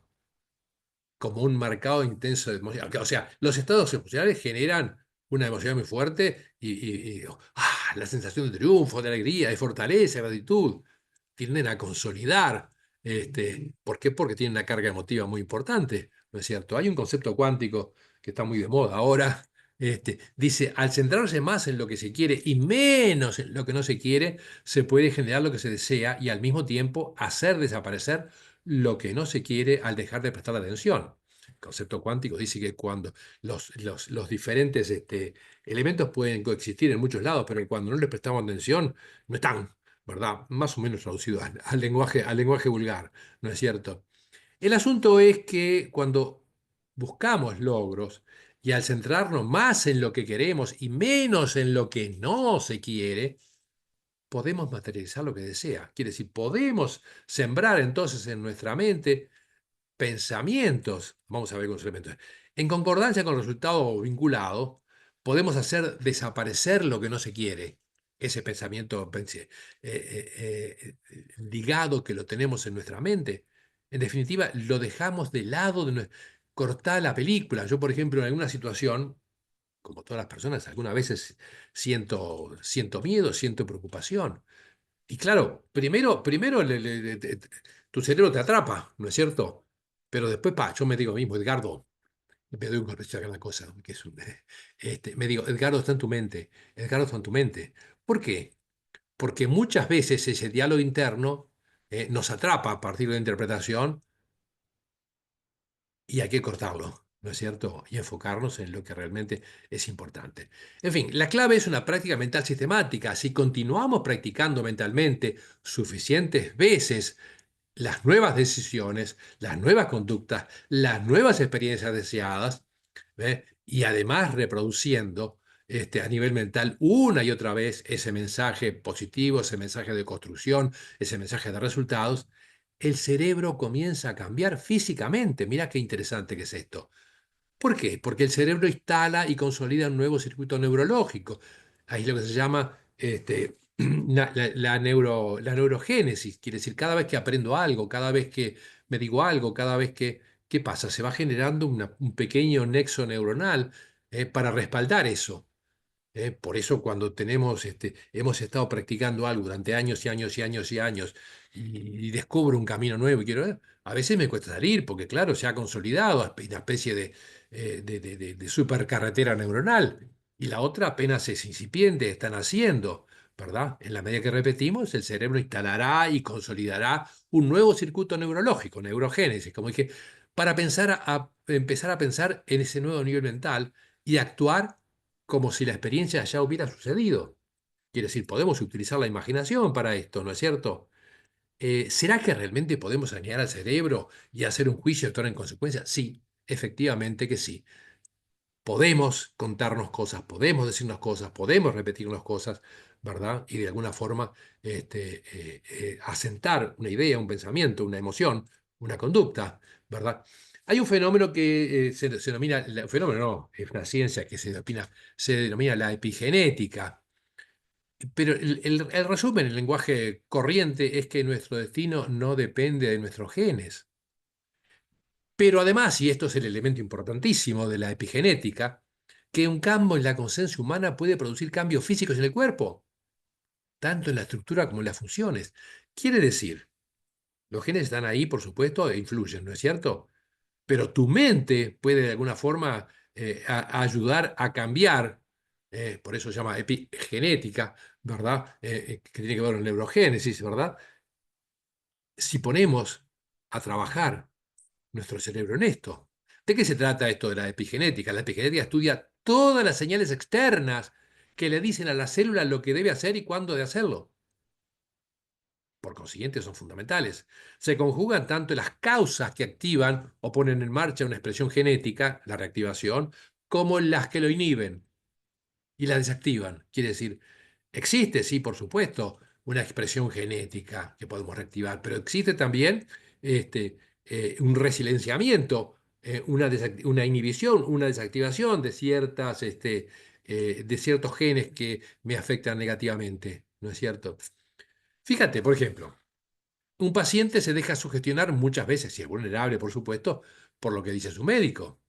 como un marcado intenso de emoción. O sea, los estados emocionales generan una emoción muy fuerte la sensación de triunfo, de alegría, de fortaleza, de gratitud, tienden a consolidar ¿Por qué? Porque tiene una carga emotiva muy importante, ¿no es cierto? Hay un concepto cuántico que está muy de moda ahora. Dice, al centrarse más en lo que se quiere y menos en lo que no se quiere, se puede generar lo que se desea y al mismo tiempo hacer desaparecer lo que no se quiere al dejar de prestar atención. El concepto cuántico dice que cuando los diferentes elementos pueden coexistir en muchos lados, pero cuando no les prestamos atención, no están, ¿verdad? Más o menos traducido al lenguaje vulgar, ¿no es cierto? El asunto es que cuando buscamos logros y al centrarnos más en lo que queremos y menos en lo que no se quiere, podemos materializar lo que desea. Quiere decir, podemos sembrar entonces en nuestra mente pensamientos, vamos a ver con los elementos, en concordancia con el resultado vinculado, podemos hacer desaparecer lo que no se quiere. Ese pensamiento ligado que lo tenemos en nuestra mente. En definitiva, lo dejamos de lado, cortar la película. Yo, por ejemplo, en alguna situación, como todas las personas, algunas veces siento miedo, siento preocupación. Y claro, primero tu cerebro te atrapa, ¿no es cierto? Pero después, yo me digo mismo, Edgardo, me doy un golpe acá en la cosa, que es me digo, Edgardo está en tu mente, Edgardo está en tu mente. ¿Por qué? Porque muchas veces ese diálogo interno nos atrapa a partir de la interpretación y hay que cortarlo, ¿no es cierto? Y enfocarnos en lo que realmente es importante. En fin, la clave es una práctica mental sistemática. Si continuamos practicando mentalmente suficientes veces las nuevas decisiones, las nuevas conductas, las nuevas experiencias deseadas, ¿ve? Y además reproduciendo a nivel mental una y otra vez ese mensaje positivo, ese mensaje de construcción, ese mensaje de resultados, el cerebro comienza a cambiar físicamente. Mira qué interesante que es esto. ¿Por qué? Porque el cerebro instala y consolida un nuevo circuito neurológico. Ahí es lo que se llama la neurogénesis. Quiere decir, cada vez que aprendo algo, cada vez que me digo algo, cada vez que... ¿Qué pasa? Se va generando un pequeño nexo neuronal para respaldar eso. Por eso cuando hemos estado practicando algo durante años y años y años y años y descubro un camino nuevo y quiero ver, a veces me cuesta salir porque claro, se ha consolidado una especie de supercarretera neuronal y la otra apenas es incipiente, están haciendo, ¿verdad? En la medida que repetimos, el cerebro instalará y consolidará un nuevo circuito neurológico, neurogénesis, como dije, para empezar a pensar en ese nuevo nivel mental y actuar como si la experiencia ya hubiera sucedido. Quiere decir, podemos utilizar la imaginación para esto, ¿no es cierto? ¿Será que realmente podemos alinear al cerebro y hacer un juicio y actuar en consecuencia? Sí, efectivamente que sí. Podemos contarnos cosas, podemos decirnos cosas, podemos repetirnos cosas, ¿verdad? Y de alguna forma asentar una idea, un pensamiento, una emoción, una conducta, ¿verdad? Hay un fenómeno que se denomina, fenómeno no, es una ciencia que se denomina la epigenética, pero el resumen en lenguaje corriente es que nuestro destino no depende de nuestros genes. Pero además, y esto es el elemento importantísimo de la epigenética, que un cambio en la conciencia humana puede producir cambios físicos en el cuerpo, tanto en la estructura como en las funciones. Quiere decir, los genes están ahí, por supuesto, e influyen, ¿no es cierto? Pero tu mente puede de alguna forma a ayudar a cambiar, por eso se llama epigenética, ¿verdad? Que tiene que ver con neurogénesis, ¿verdad? Si ponemos a trabajar nuestro cerebro en esto. ¿De qué se trata esto de la epigenética? La epigenética estudia todas las señales externas que le dicen a la célula lo que debe hacer y cuándo de hacerlo. Por consiguiente, son fundamentales. Se conjugan tanto las causas que activan o ponen en marcha una expresión genética, la reactivación, como las que lo inhiben y la desactivan. Quiere decir, existe, sí, por supuesto, una expresión genética que podemos reactivar, pero existe también un resilenciamiento, una inhibición, una desactivación de ciertos genes que me afectan negativamente, ¿no es cierto? Fíjate, por ejemplo, un paciente se deja sugestionar muchas veces, si es vulnerable, por supuesto, por lo que dice su médico.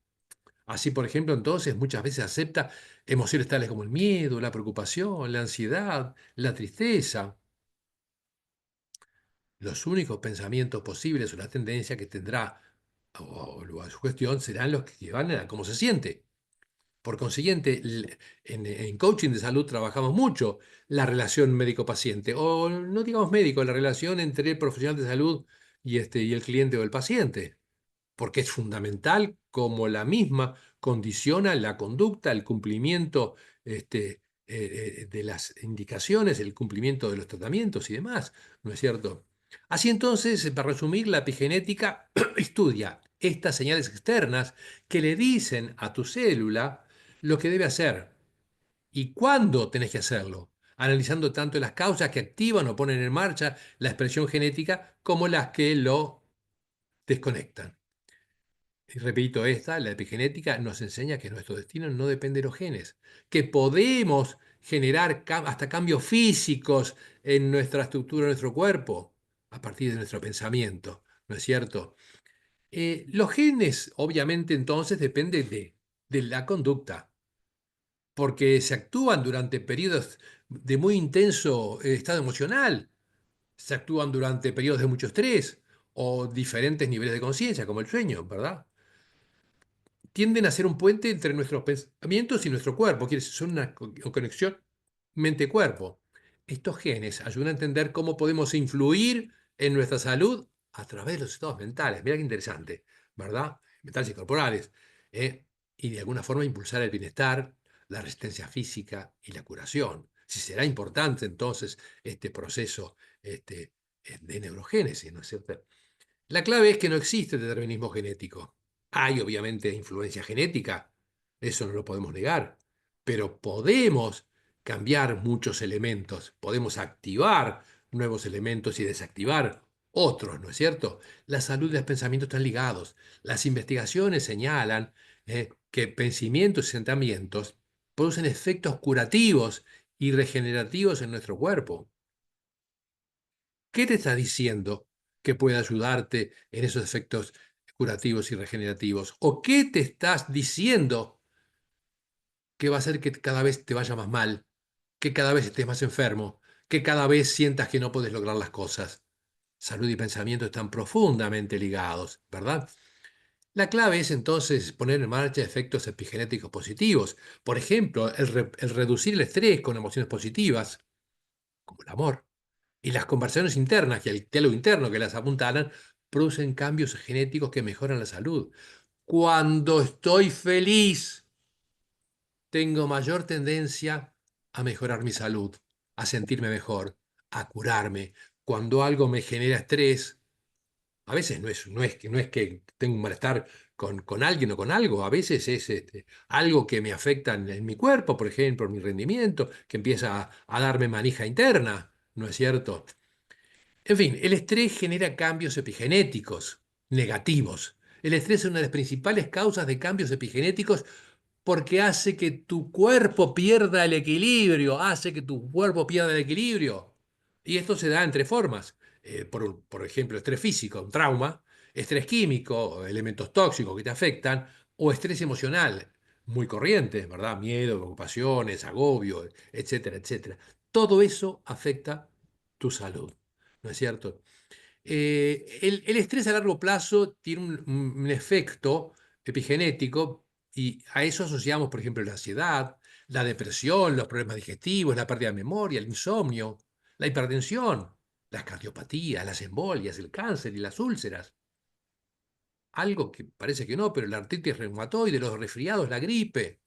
Así, por ejemplo, entonces muchas veces acepta emociones tales como el miedo, la preocupación, la ansiedad, la tristeza, los únicos pensamientos posibles o la tendencia que tendrá o a su gestión serán los que van a cómo se siente. Por consiguiente, en coaching de salud trabajamos mucho la relación médico-paciente, o no digamos médico, la relación entre el profesional de salud y el cliente o el paciente, porque es fundamental como la misma condiciona la conducta, el cumplimiento de las indicaciones, el cumplimiento de los tratamientos y demás, ¿no es cierto? Así entonces, para resumir, la epigenética estudia estas señales externas que le dicen a tu célula lo que debe hacer y cuándo tenés que hacerlo, analizando tanto las causas que activan o ponen en marcha la expresión genética como las que lo desconectan. Y repito, la epigenética, nos enseña que nuestro destino no depende de los genes, que podemos generar hasta cambios físicos en nuestra estructura, en nuestro cuerpo, a partir de nuestro pensamiento, ¿no es cierto? Los genes, obviamente, entonces dependen de la conducta, porque se actúan durante periodos de muy intenso estado emocional, se actúan durante periodos de mucho estrés o diferentes niveles de conciencia, como el sueño, ¿verdad? Tienden a ser un puente entre nuestros pensamientos y nuestro cuerpo, quiere decir, son una conexión mente-cuerpo. Estos genes ayudan a entender cómo podemos influir en nuestra salud a través de los estados mentales. Mira qué interesante, ¿verdad? Mentales y corporales. ¿eh? Y de alguna forma impulsar el bienestar, la resistencia física y la curación. Si será importante entonces este proceso de neurogénesis, ¿no es cierto? La clave es que no existe determinismo genético. Hay obviamente influencia genética, eso no lo podemos negar, pero podemos cambiar muchos elementos, podemos activar nuevos elementos y desactivar otros, ¿no es cierto? La salud y los pensamientos están ligados. Las investigaciones señalan que pensamientos y sentimientos producen efectos curativos y regenerativos en nuestro cuerpo. ¿Qué te está diciendo que puede ayudarte en esos efectos curativos y regenerativos? ¿O qué te estás diciendo que va a hacer que cada vez te vaya más mal, que cada vez estés más enfermo, que cada vez sientas que no puedes lograr las cosas? Salud y pensamiento están profundamente ligados, ¿verdad? La clave es entonces poner en marcha efectos epigenéticos positivos. Por ejemplo, el reducir el estrés con emociones positivas, como el amor, y las conversaciones internas y el diálogo interno que las apuntalan producen cambios genéticos que mejoran la salud. Cuando estoy feliz, tengo mayor tendencia a mejorar mi salud, a sentirme mejor, a curarme. Cuando algo me genera estrés, a veces no es que tengo un malestar con alguien o con algo, a veces es algo que me afecta en mi cuerpo, por ejemplo, mi rendimiento, que empieza a darme manija interna, ¿no es cierto? En fin, el estrés genera cambios epigenéticos negativos. El estrés es una de las principales causas de cambios epigenéticos porque hace que tu cuerpo pierda el equilibrio, hace que tu cuerpo pierda el equilibrio. Y esto se da en tres formas. Por ejemplo, estrés físico, un trauma, estrés químico, elementos tóxicos que te afectan, o estrés emocional, muy corriente, ¿verdad? Miedo, preocupaciones, agobio, etcétera, etcétera. Todo eso afecta tu salud, ¿no es cierto? El estrés a largo plazo tiene un efecto epigenético y a eso asociamos, por ejemplo, la ansiedad, la depresión, los problemas digestivos, la pérdida de memoria, el insomnio, la hipertensión, las cardiopatías, las embolias, el cáncer y las úlceras. Algo que parece que no, pero la artritis reumatoide, los resfriados, la gripe.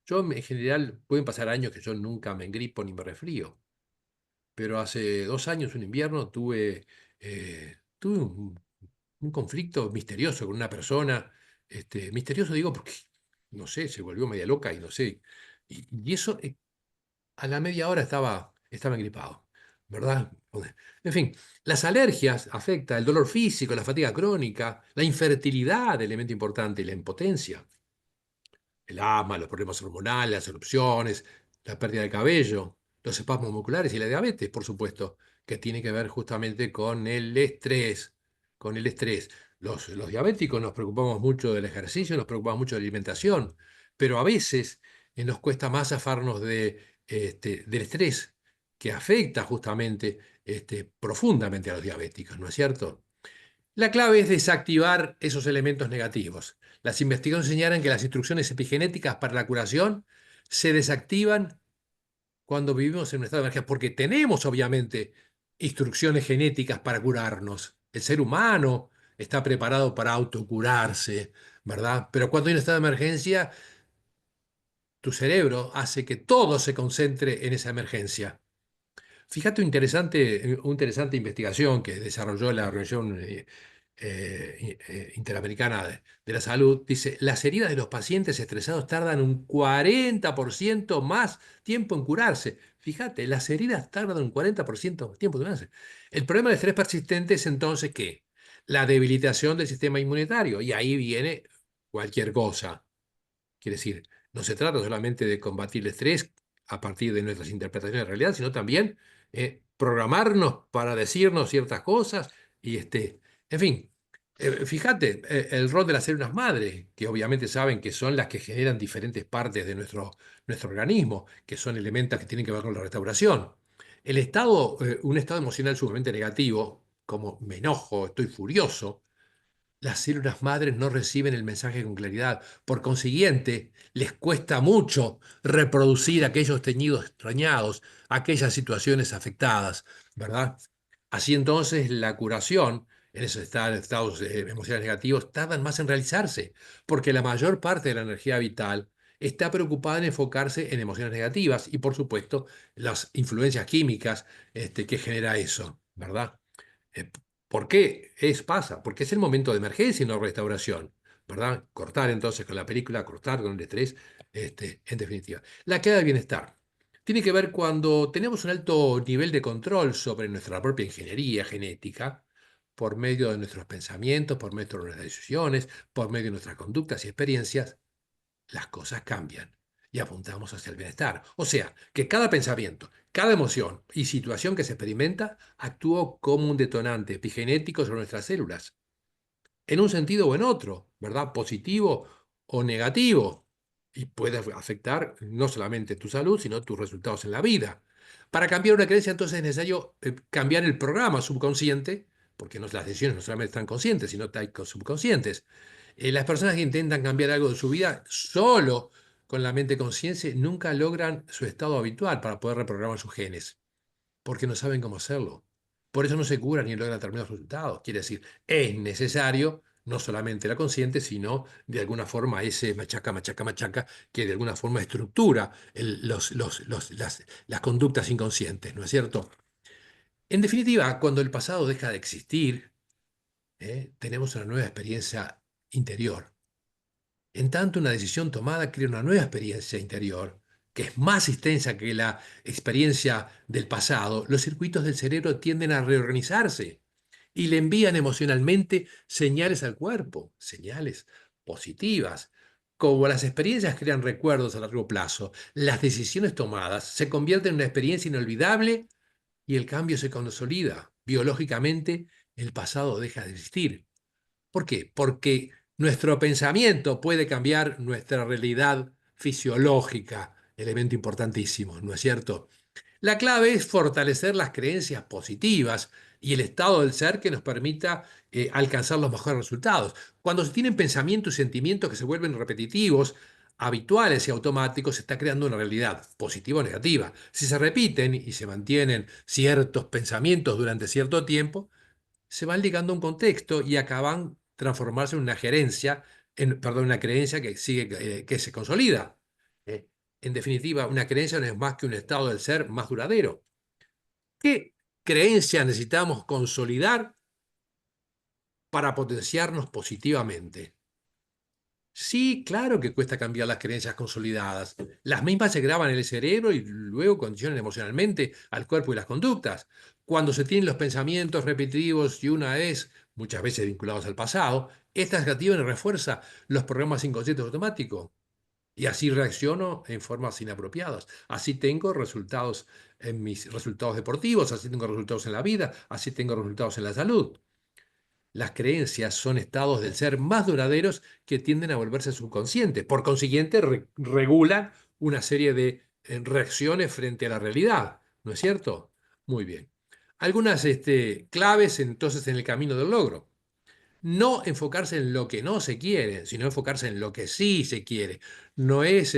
Yo en general pueden pasar años que yo nunca me engripo ni me resfrío, pero hace 2 años, un invierno, tuve un conflicto misterioso con una persona. Misterioso digo porque, no sé, se volvió media loca y no sé. Y eso, a la media hora estaba engripado, ¿verdad? En fin, las alergias afectan el dolor físico, la fatiga crónica, la infertilidad, elemento importante, y la impotencia, el asma, los problemas hormonales, las erupciones, la pérdida de cabello, los espasmos musculares y la diabetes, por supuesto, que tiene que ver justamente con el estrés, con el estrés. Los diabéticos nos preocupamos mucho del ejercicio, nos preocupamos mucho de la alimentación, pero a veces nos cuesta más zafarnos del estrés que afecta justamente profundamente a los diabéticos, ¿no es cierto? La clave es desactivar esos elementos negativos. Las investigaciones señalan que las instrucciones epigenéticas para la curación se desactivan cuando vivimos en un estado de emergencia, porque tenemos obviamente instrucciones genéticas para curarnos. El ser humano está preparado para autocurarse, ¿verdad? Pero cuando hay un estado de emergencia, tu cerebro hace que todo se concentre en esa emergencia. Fíjate una interesante investigación que desarrolló la Organización Interamericana de la Salud. Dice, las heridas de los pacientes estresados tardan un 40% más tiempo en curarse. Fíjate, las heridas tardan un 40% más tiempo en curarse. El problema del estrés persistente es entonces ¿qué? La debilitación del sistema inmunitario. Y ahí viene cualquier cosa. Quiere decir, no se trata solamente de combatir el estrés a partir de nuestras interpretaciones de realidad, sino también programarnos para decirnos ciertas cosas y en fin, fíjate, el rol de las células madre, que obviamente saben que son las que generan diferentes partes de nuestro organismo, que son elementos que tienen que ver con la restauración. Un estado emocional sumamente negativo, como me enojo, estoy furioso, las células madres no reciben el mensaje con claridad. Por consiguiente, les cuesta mucho reproducir aquellos teñidos extrañados, aquellas situaciones afectadas, ¿verdad? Así entonces, la curación en esos estados emocionales negativos tardan más en realizarse, porque la mayor parte de la energía vital está preocupada en enfocarse en emociones negativas y, por supuesto, las influencias químicas que genera eso, ¿verdad? Eh, ¿Por qué pasa? Porque es el momento de emergencia y no restauración, ¿verdad? Cortar entonces con la película, cortar con el estrés, en definitiva. La queda de bienestar tiene que ver cuando tenemos un alto nivel de control sobre nuestra propia ingeniería genética, por medio de nuestros pensamientos, por medio de nuestras decisiones, por medio de nuestras conductas y experiencias, las cosas cambian y apuntamos hacia el bienestar. O sea, que cada pensamiento, cada emoción y situación que se experimenta actúa como un detonante epigenético sobre nuestras células, en un sentido o en otro, ¿verdad? Positivo o negativo. Y puede afectar no solamente tu salud, sino tus resultados en la vida. Para cambiar una creencia, entonces es necesario cambiar el programa subconsciente, porque las decisiones no solamente están conscientes, sino están subconscientes. Las personas que intentan cambiar algo de su vida solo con la mente consciente nunca logran su estado habitual para poder reprogramar sus genes, porque no saben cómo hacerlo. Por eso no se curan ni logran determinados resultados. Quiere decir, es necesario no solamente la consciente, sino de alguna forma ese machaca, machaca, machaca, que de alguna forma estructura las conductas inconscientes, ¿no es cierto? En definitiva, cuando el pasado deja de existir, tenemos una nueva experiencia interior. En tanto, una decisión tomada crea una nueva experiencia interior, que es más extensa que la experiencia del pasado. Los circuitos del cerebro tienden a reorganizarse y le envían emocionalmente señales al cuerpo, señales positivas. Como las experiencias crean recuerdos a largo plazo, las decisiones tomadas se convierten en una experiencia inolvidable y el cambio se consolida. Biológicamente, el pasado deja de existir. ¿Por qué? Porque nuestro pensamiento puede cambiar nuestra realidad fisiológica, elemento importantísimo, ¿no es cierto? La clave es fortalecer las creencias positivas y el estado del ser que nos permita alcanzar los mejores resultados. Cuando se tienen pensamientos y sentimientos que se vuelven repetitivos, habituales y automáticos, se está creando una realidad, positiva o negativa. Si se repiten y se mantienen ciertos pensamientos durante cierto tiempo, se van ligando a un contexto y acaban transformarse en una gerencia, perdón, una creencia que sigue, que se consolida. ¿eh? En definitiva, una creencia no es más que un estado del ser más duradero. ¿Qué creencia necesitamos consolidar para potenciarnos positivamente? Sí, claro que cuesta cambiar las creencias consolidadas. Las mismas se graban en el cerebro y luego condicionan emocionalmente al cuerpo y las conductas. Cuando se tienen los pensamientos repetitivos y una vez, muchas veces vinculados al pasado, estas activan y refuerzan los programas inconscientes automáticos. Y así reacciono en formas inapropiadas. Así tengo resultados en mis resultados deportivos, así tengo resultados en la vida, así tengo resultados en la salud. Las creencias son estados del ser más duraderos que tienden a volverse subconscientes. Por consiguiente, regulan una serie de reacciones frente a la realidad. ¿No es cierto? Muy bien. algunas claves entonces en el camino del logro. No enfocarse en lo que no se quiere, sino enfocarse en lo que sí se quiere. No es,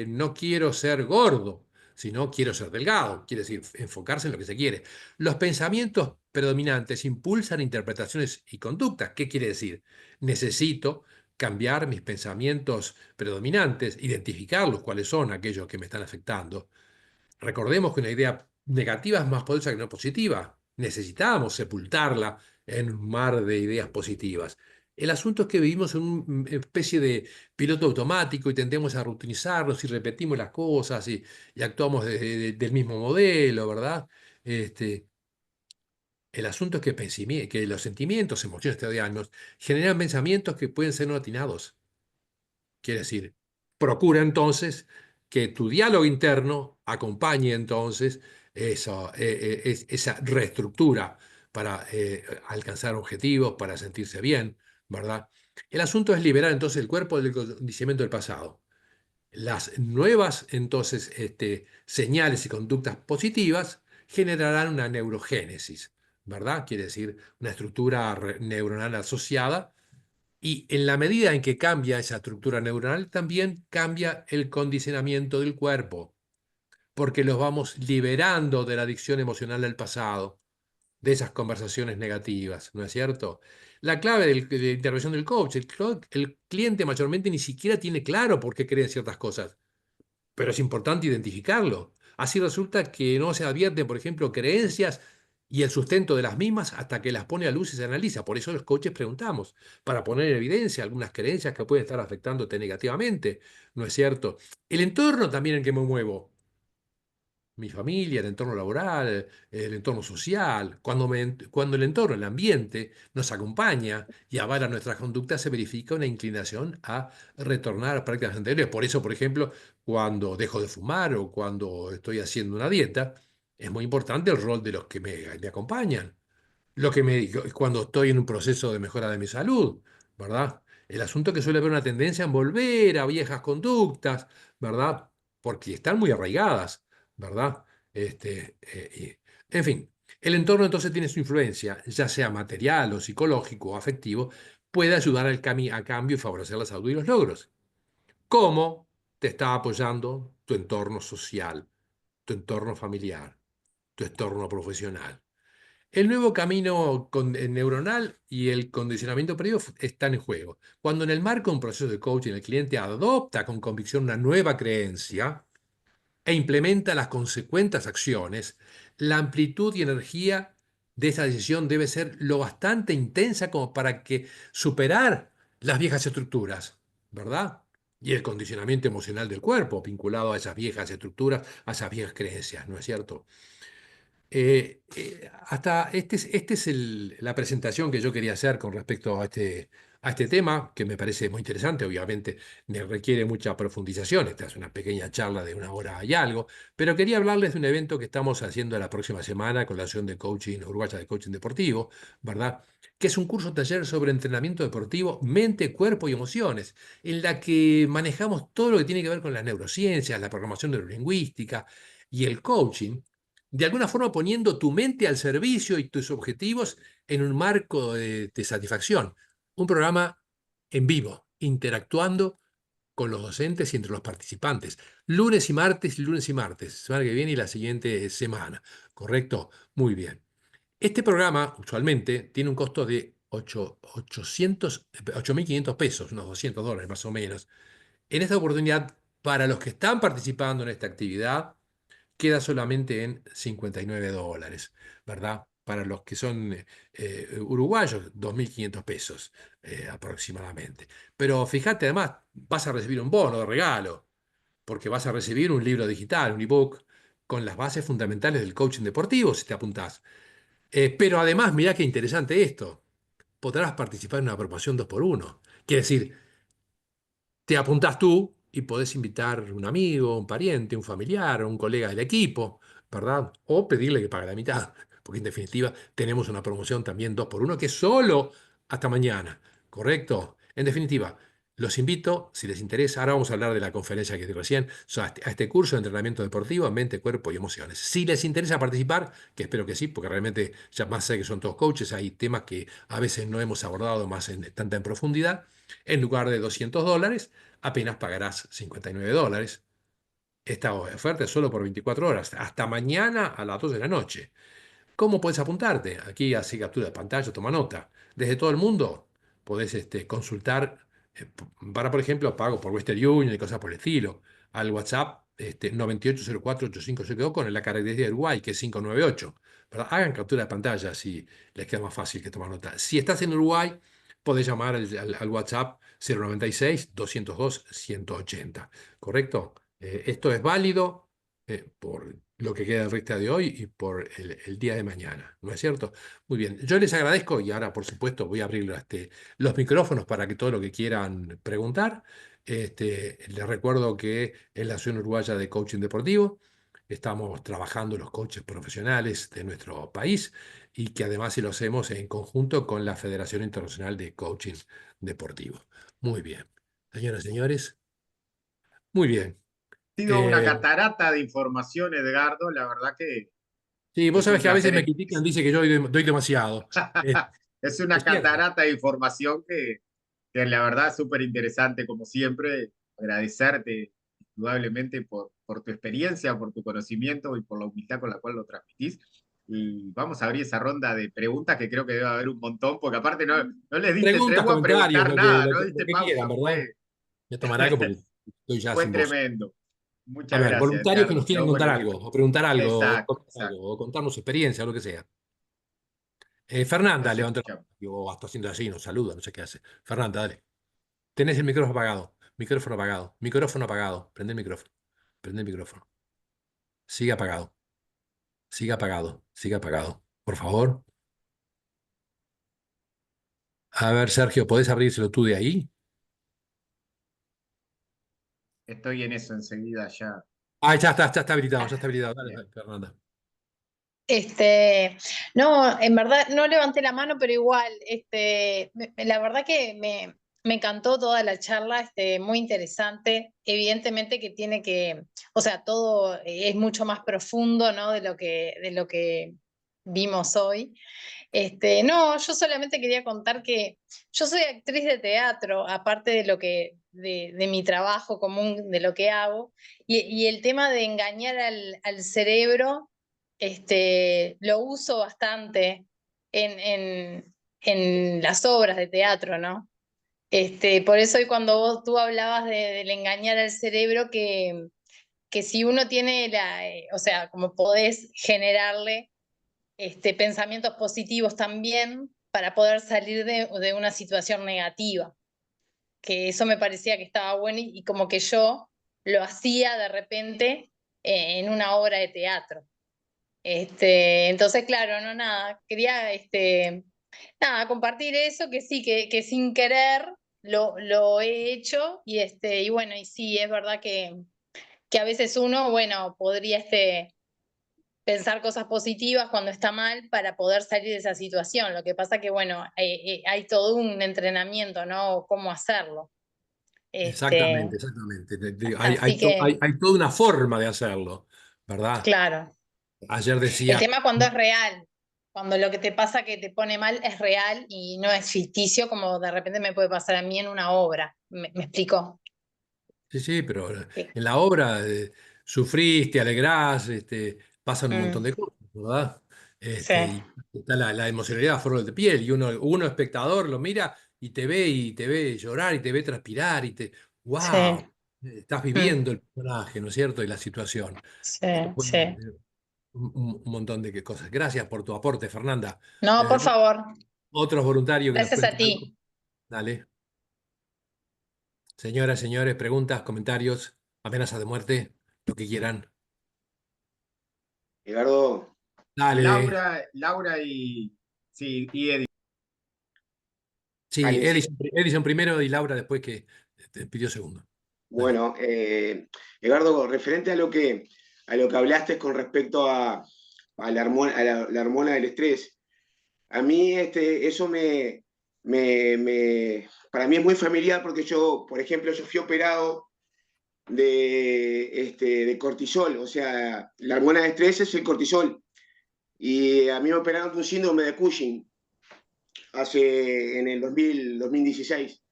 no quiero ser gordo, sino quiero ser delgado. Quiere decir, enfocarse en lo que se quiere. Los pensamientos predominantes impulsan interpretaciones y conductas. ¿Qué quiere decir? Necesito cambiar mis pensamientos predominantes, identificarlos, cuáles son aquellos que me están afectando. Recordemos que una idea negativa es más poderosa que una positiva. Necesitamos sepultarla en un mar de ideas positivas. El asunto es que vivimos en una especie de piloto automático y tendemos a rutinizarnos y repetimos las cosas y actuamos del mismo modelo, ¿verdad? Este, el asunto es que los sentimientos, emociones, teodianos generan pensamientos que pueden ser no atinados. Quiere decir, procura entonces que tu diálogo interno acompañe entonces esa reestructura para alcanzar objetivos, para sentirse bien, ¿verdad? El asunto es liberar entonces el cuerpo del condicionamiento del pasado. Las nuevas entonces señales y conductas positivas generarán una neurogénesis, ¿verdad? Quiere decir una estructura neuronal asociada y en la medida en que cambia esa estructura neuronal, también cambia el condicionamiento del cuerpo, porque los vamos liberando de la adicción emocional del pasado, de esas conversaciones negativas, ¿no es cierto? La clave de la intervención del coach, el cliente mayormente ni siquiera tiene claro por qué cree en ciertas cosas, pero es importante identificarlo. Así resulta que no se advierten, por ejemplo, creencias y el sustento de las mismas hasta que las pone a luz y se analiza. Por eso los coaches preguntamos, para poner en evidencia algunas creencias que pueden estar afectándote negativamente, ¿no es cierto? El entorno también en que me muevo, mi familia, el entorno laboral, el entorno social, cuando el entorno, el ambiente, nos acompaña y avala nuestras conductas, se verifica una inclinación a retornar a prácticas anteriores. Por eso, por ejemplo, cuando dejo de fumar o cuando estoy haciendo una dieta, es muy importante el rol de los que me acompañan. Cuando estoy en un proceso de mejora de mi salud, ¿verdad? El asunto es que suele haber una tendencia a volver a viejas conductas, ¿verdad? Porque están muy arraigadas, ¿verdad? En fin, el entorno entonces tiene su influencia, ya sea material o psicológico o afectivo, puede ayudar a cambio y favorecer la salud y los logros. ¿Cómo te está apoyando tu entorno social, tu entorno familiar, tu entorno profesional? El nuevo camino neuronal y el condicionamiento previo están en juego. Cuando en el marco de un proceso de coaching el cliente adopta con convicción una nueva creencia e implementa las consecuentes acciones, la amplitud y energía de esa decisión debe ser lo bastante intensa como para que superar las viejas estructuras, ¿verdad? Y el condicionamiento emocional del cuerpo vinculado a esas viejas estructuras, a esas viejas creencias, ¿no es cierto? Hasta este es la presentación que yo quería hacer con respecto a este tema, que me parece muy interesante. Obviamente requiere mucha profundización. Esta es una pequeña charla de una hora y algo, pero quería hablarles de un evento que estamos haciendo la próxima semana con la Asociación de Coaching Uruguaya de Coaching Deportivo, ¿verdad? Que es un curso taller sobre entrenamiento deportivo, mente, cuerpo y emociones, en la que manejamos todo lo que tiene que ver con las neurociencias, la programación neurolingüística y el coaching de alguna forma poniendo tu mente al servicio y tus objetivos en un marco de satisfacción. Un programa en vivo, interactuando con los docentes y entre los participantes. Lunes y martes, semana que viene y la siguiente semana. ¿Correcto? Muy bien. Este programa usualmente tiene un costo de 8.500 pesos, unos $200 más o menos. En esta oportunidad, para los que están participando en esta actividad, queda solamente en $59, ¿verdad? Para los que son uruguayos, 2.500 pesos aproximadamente. Pero fíjate, además, vas a recibir un bono de regalo, porque vas a recibir un libro digital, un ebook, con las bases fundamentales del coaching deportivo, si te apuntás. Pero además, mirá qué interesante esto, podrás participar en una promoción 2x1. Quiere decir, te apuntás tú y podés invitar un amigo, un pariente, un familiar, un colega del equipo, ¿verdad? O pedirle que pague la mitad, porque en definitiva tenemos una promoción también 2x1 que es solo hasta mañana, ¿correcto? En definitiva, los invito, si les interesa, ahora vamos a hablar de la conferencia que di recién, a este curso de entrenamiento deportivo, mente, cuerpo y emociones. Si les interesa participar, que espero que sí, porque realmente ya más sé que son todos coaches, hay temas que a veces no hemos abordado más tanta en profundidad, en lugar de $200, apenas pagarás $59. Esta oferta es solo por 24 horas, hasta mañana a las 2 de la noche. ¿Cómo puedes apuntarte? Aquí hace captura de pantalla, toma nota. Desde todo el mundo podés consultar para, por ejemplo, pago por Western Union y cosas por el estilo. Al WhatsApp 980485 con la característica de Uruguay, que es 598. ¿Verdad? Hagan captura de pantalla si les queda más fácil que tomar nota. Si estás en Uruguay, podés llamar al WhatsApp 096-202-180. ¿Correcto? Esto es válido por lo que queda del resto de hoy y por el día de mañana, ¿no es cierto? Muy bien, yo les agradezco y ahora, por supuesto, voy a abrir los micrófonos para que todo lo que quieran preguntar. Les recuerdo que es la Asociación Uruguaya de Coaching Deportivo. Estamos trabajando los coaches profesionales de nuestro país y que además lo hacemos en conjunto con la Federación Internacional de Coaching Deportivo. Muy bien, señoras y señores, muy bien. Ha sido una Eh, catarata de información, Edgardo. La verdad que Sí, vos es sabés un que a veces placer. me critican, dice que yo doy demasiado. Es una Es cierto. catarata de información que la verdad es súper interesante, como siempre. Agradecerte indudablemente por tu experiencia, por tu conocimiento y por la humildad con la cual lo transmitís. Y vamos a abrir esa ronda de preguntas que creo que debe haber un montón, porque aparte no les diste Preguntas, tregua a comentarios, preguntar nada, no lo diste que quieran, pausa. ¿verdad? Voy a tomar algo porque estoy ya Fue sin voz. tremendo. A Muchas ver, gracias, voluntarios que nos Edgardo. quieran No, contar bueno, algo, o preguntar algo, o exacto, comentar exacto. algo, o contarnos su experiencia, o lo que sea. Fernanda, Los levanta la escuchamos. mano, o hasta haciendo así, nos saluda, no sé qué hace. Fernanda, dale. Tenés el micrófono apagado, micrófono apagado, micrófono apagado. Prende el micrófono, prende el micrófono. Sigue apagado, sigue apagado, sigue apagado. Por favor. A ver, Sergio, ¿podés abrírselo tú de ahí? Estoy en eso enseguida ya. Ah, ya está habilitado, ya está habilitado. Dale, Bien. dale, Fernanda. Este, no, en verdad no levanté la mano, pero igual, la verdad que me encantó toda la charla, muy interesante. Evidentemente que tiene que, o sea, todo es mucho más profundo, ¿no? De lo que vimos hoy. No, yo solamente quería contar que yo soy actriz de teatro, aparte de de mi trabajo común, de lo que hago, y el tema de engañar al cerebro, lo uso bastante en las obras de teatro, ¿no? Por eso hoy cuando tú hablabas del engañar al cerebro, que si uno tiene o sea, como podés generarle pensamientos positivos también para poder salir de una situación negativa, que eso me parecía que estaba bueno y como que yo lo hacía de repente en una obra de teatro. Entonces, claro, no, nada, quería nada, compartir eso, que sí, que sin querer lo he hecho y bueno, y sí, es verdad que a veces uno, bueno, podría pensar cosas positivas cuando está mal para poder salir de esa situación. Lo que pasa que, bueno, hay todo un entrenamiento, ¿no? Cómo hacerlo. Este, Exactamente, exactamente. así que, Hay toda una forma de hacerlo, ¿verdad? claro. Ayer El decía, tema cuando es real, cuando lo que te pasa que te pone mal es real y no es ficticio, como de repente me puede pasar a mí en una obra. Me explico? sí, sí, pero Sí. en la obra sufrís, te alegrás, pasan un montón Mm, de cosas, ¿verdad? sí, Y está la emocionalidad a flor de piel y uno espectador lo mira y te ve llorar y te ve transpirar ¡wow! sí, Estás mm, viviendo el personaje, ¿no es cierto? Y la situación. sí, Esto puede sí. un montón de cosas. Gracias por tu aporte, Fernanda. No, por Eh, favor. Otros voluntarios que nos Gracias a cuenten algo. ti. Dale. Señoras, señores, preguntas, comentarios, amenazas de muerte, lo que quieran. Edgardo, Dale. Laura y, sí, y Eddie. Sí, Alex, Edison primero y Laura después que te pidió segundo. Dale. bueno, Edgardo, referente a lo que hablaste con respecto a la hormona del estrés, a mí eso para mí es muy familiar porque yo, por ejemplo, yo fui operado de cortisol, o sea, la hormona de estrés es el cortisol. Y a mí me operaron de un síndrome de Cushing en el 2016.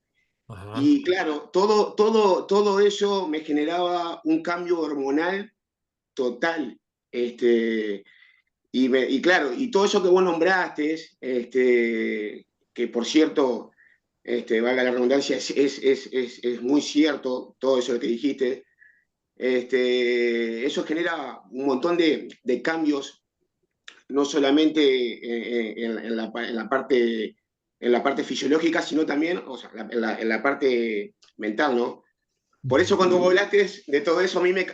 Ajá. Y claro, todo eso me generaba un cambio hormonal total. Y claro, y todo eso que vos nombraste, que por cierto, valga la redundancia, es muy cierto todo eso que dijiste. Eso genera un montón de cambios, no solamente en la parte fisiológica, sino también, o sea, en la parte mental, ¿no? Por eso cuando vos hablaste de todo eso, a mí me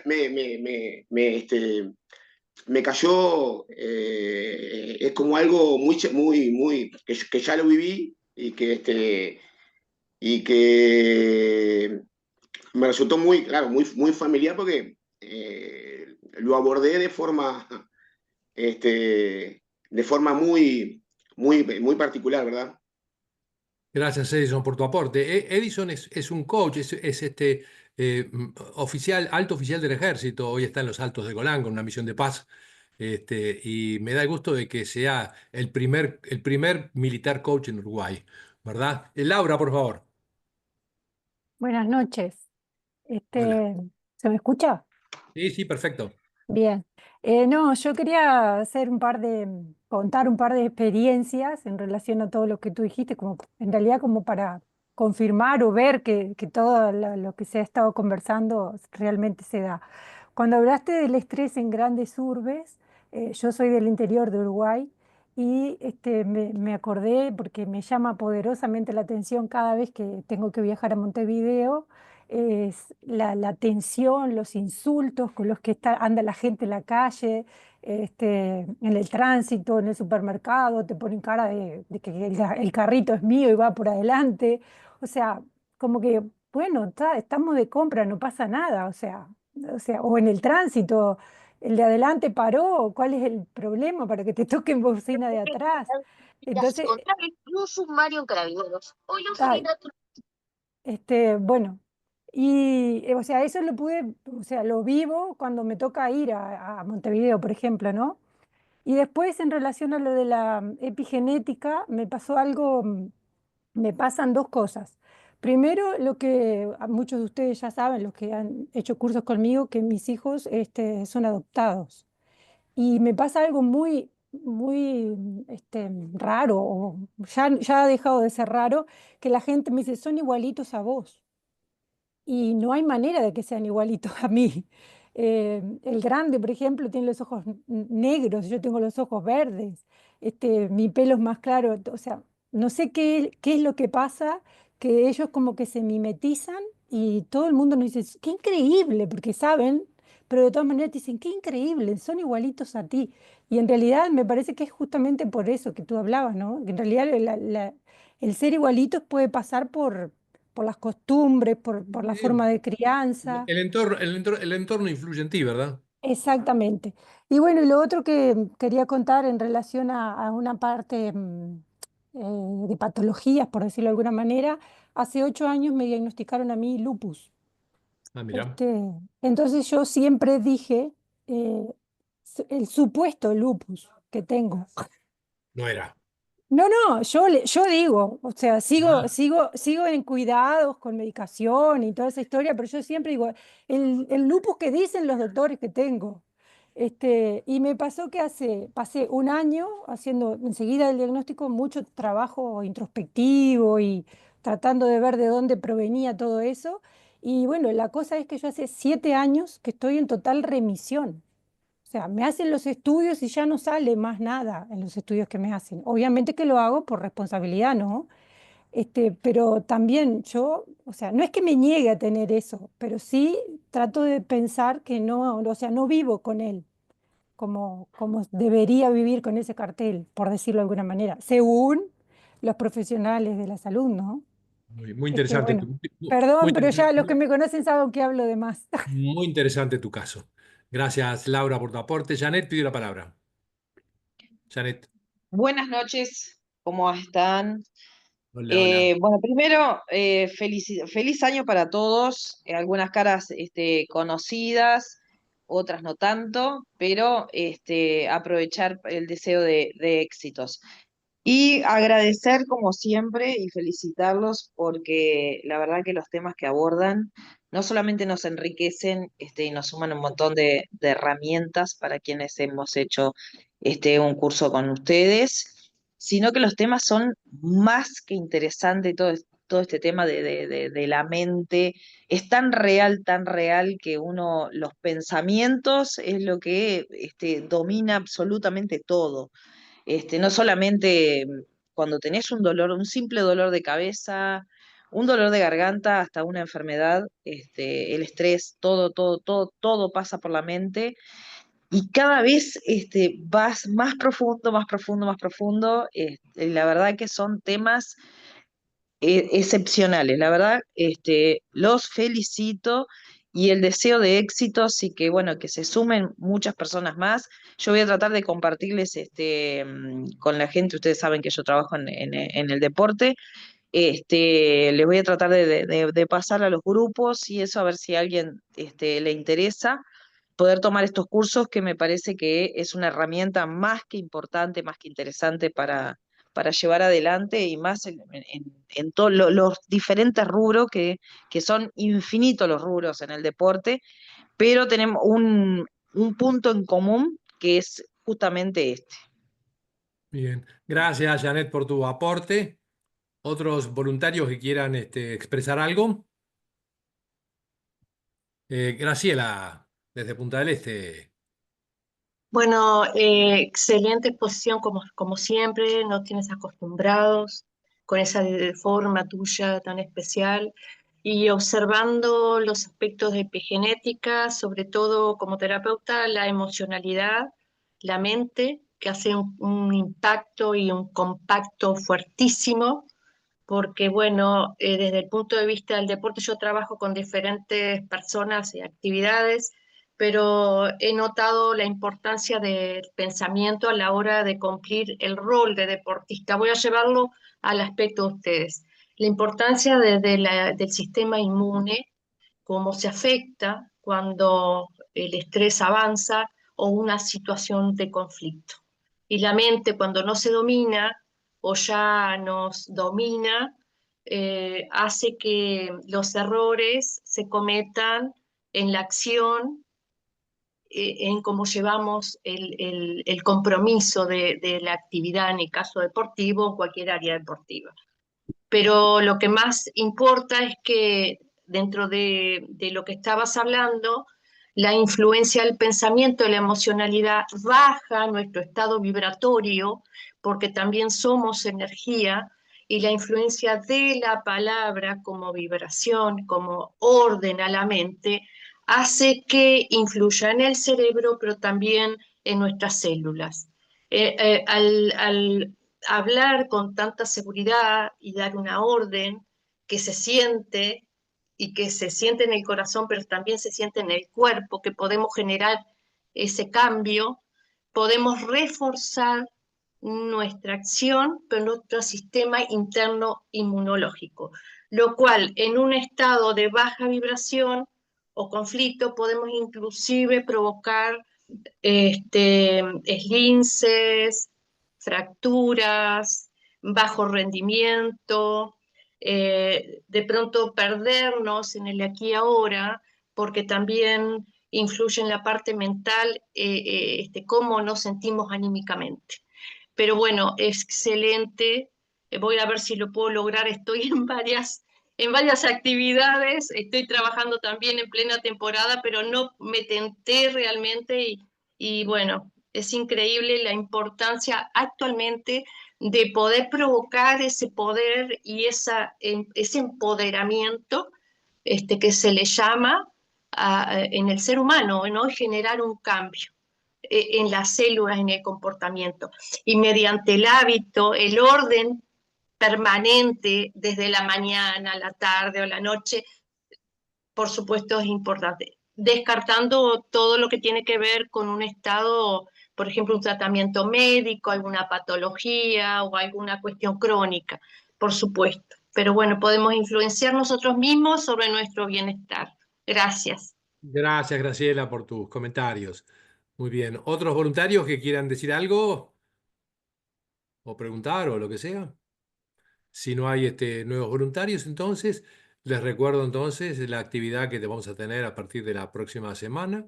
cayó, es como algo que ya lo viví y que me resultó muy, claro, muy familiar porque lo abordé de forma muy particular, ¿verdad? Gracias, Edison, por tu aporte. Edison es un coach, es oficial, alto oficial del ejército. Hoy está en los Altos de Golán con una misión de paz. Y me da el gusto de que sea el primer militar coach en Uruguay, ¿verdad? Laura, por favor. Buenas noches. Hola. ¿Se me escucha? Sí, sí, perfecto. Bien. No, yo quería hacer contar un par de experiencias en relación a todo lo que tú dijiste, como en realidad como para confirmar o ver que todo lo que se ha estado conversando realmente se da. Cuando hablaste del estrés en grandes urbes, yo soy del interior de Uruguay y me acordé porque me llama poderosamente la atención cada vez que tengo que viajar a Montevideo es la tensión, los insultos con los que anda la gente en la calle, en el tránsito, en el supermercado, te ponen cara de que el carrito es mío y va por adelante. O sea, como que, bueno, estamos de compra, no pasa nada. O en el tránsito, el de adelante paró, ¿cuál es el problema para que te toquen bocina de atrás? Entonces, Un sumario en Carabineros. Hoy la ay, autoridad. Bueno, y o sea, eso lo pude, o sea, lo vivo cuando me toca ir a Montevideo, por ejemplo, ¿no? Y después en relación a lo de la epigenética, me pasó algo, me pasan dos cosas. Primero, lo que muchos de ustedes ya saben, los que han hecho cursos conmigo, que mis hijos son adoptados. Y me pasa algo muy raro, o ya ha dejado de ser raro, que la gente me dice, son igualitos a vos y no hay manera de que sean igualitos a mí. El grande, por ejemplo, tiene los ojos negros, yo tengo los ojos verdes, mi pelo es más claro, o sea, no sé qué es lo que pasa, que ellos como que se mimetizan y todo el mundo nos dice, qué increíble, porque saben, pero de todas maneras te dicen, qué increíble, son igualitos a ti. Y en realidad me parece que es justamente por eso que tú hablabas, ¿no? Que en realidad el ser igualitos puede pasar por las costumbres, por la Eh, forma de crianza. el entorno influye en ti, ¿verdad? Exactamente. Y bueno, y lo otro que quería contar en relación a una parte de patologías, por decirlo de alguna manera, hace 8 años me diagnosticaron a mí lupus. Ah, mira, Este, entonces yo siempre dije el supuesto lupus que tengo. no era. No, no, yo digo, o sea, Ah, sigo en cuidados con medicación y toda esa historia, pero yo siempre digo, el lupus que dicen los doctores que tengo. Y me pasó que pasé un año haciendo enseguida el diagnóstico, mucho trabajo introspectivo y tratando de ver de dónde provenía todo eso. Y bueno, la cosa es que yo hace 7 años que estoy en total remisión. O sea, me hacen los estudios y ya no sale más nada en los estudios que me hacen. Obviamente que lo hago por responsabilidad, ¿no? Pero también yo, o sea, no es que me niegue a tener eso, pero sí trato de pensar que no, o sea, no vivo con él como debería vivir con ese cartel, por decirlo de alguna manera, según los profesionales de la salud, ¿no? muy interesante. Bueno, perdón, Muy pero ya interesante. los que me conocen saben que hablo de más. Muy interesante tu caso. Gracias, Laura, por tu aporte. Janet pidió la palabra. Janet. Buenas noches, ¿cómo están? Hola, hola. Bueno, primero, feliz año para todos. Algunas caras conocidas, otras no tanto, pero aprovechar el deseo de éxitos. Y agradecer como siempre y felicitarlos porque la verdad que los temas que abordan no solamente nos enriquecen y nos suman un montón de herramientas para quienes hemos hecho un curso con ustedes, sino que los temas son más que interesantes, todo este tema de la mente es tan real que uno, los pensamientos es lo que domina absolutamente todo. No solamente cuando tenés un dolor, un simple dolor de cabeza, un dolor de garganta, hasta una enfermedad, el estrés, todo pasa por la mente y cada vez vas más profundo, más profundo, más profundo. La verdad que son temas excepcionales. La verdad, los felicito y el deseo de éxitos y que, bueno, que se sumen muchas personas más. Yo voy a tratar de compartirles con la gente, ustedes saben que yo trabajo en el deporte, les voy a tratar de pasar a los grupos y eso a ver si a alguien le interesa poder tomar estos cursos que me parece que es una herramienta más que importante, más que interesante para llevar adelante y más en todos los diferentes rubros que son infinitos los rubros en el deporte, pero tenemos un punto en común que es justamente este. Bien. Gracias, Janet, por tu aporte. ¿Otros voluntarios que quieran expresar algo? Graciela, desde Punta del Este. Bueno, excelente exposición como siempre, nos tienes acostumbrados con esa forma tuya tan especial y observando los aspectos de epigenética, sobre todo como terapeuta, la emocionalidad, la mente, que hace un impacto y un compacto fuertísimo, porque bueno, desde el punto de vista del deporte yo trabajo con diferentes personas y actividades, pero he notado la importancia del pensamiento a la hora de cumplir el rol de deportista. Voy a llevarlo al aspecto de ustedes. La importancia del sistema inmune, cómo se afecta cuando el estrés avanza o una situación de conflicto. Y la mente cuando no se domina o ya nos domina, hace que los errores se cometan en la acción, en cómo llevamos el compromiso de la actividad en el caso deportivo o cualquier área deportiva. Pero lo que más importa es que dentro de lo que estabas hablando, la influencia del pensamiento, de la emocionalidad, baja nuestro estado vibratorio, porque también somos energía, y la influencia de la palabra como vibración, como orden a la mente, hace que influya en el cerebro, pero también en nuestras células. Al hablar con tanta seguridad y dar una orden que se siente y que se siente en el corazón, pero también se siente en el cuerpo, que podemos generar ese cambio, podemos reforzar nuestra acción, pero nuestro sistema interno inmunológico, lo cual en un estado de baja vibración o conflicto podemos inclusive provocar esguinces, fracturas, bajo rendimiento, de pronto perdernos en el aquí y ahora, porque también influye en la parte mental cómo nos sentimos anímicamente. Pero bueno, excelente. Voy a ver si lo puedo lograr. Estoy en varias actividades. Estoy trabajando también en plena temporada, pero no me tenté realmente y bueno, es increíble la importancia actualmente de poder provocar ese poder y ese empoderamiento que se le llama en el ser humano, ¿no? Y generar un cambio en las células, en el comportamiento. Y mediante el hábito, el orden permanente desde la mañana, la tarde o la noche, por supuesto es importante. Descartando todo lo que tiene que ver con un estado, por ejemplo, un tratamiento médico, alguna patología o alguna cuestión crónica. por supuesto. Pero bueno, podemos influenciar nosotros mismos sobre nuestro bienestar. Gracias. Gracias, Graciela, por tus comentarios. Muy bien. ¿Otros voluntarios que quieran decir algo o preguntar o lo que sea? Si no hay nuevos voluntarios, entonces les recuerdo entonces la actividad que vamos a tener a partir de la próxima semana.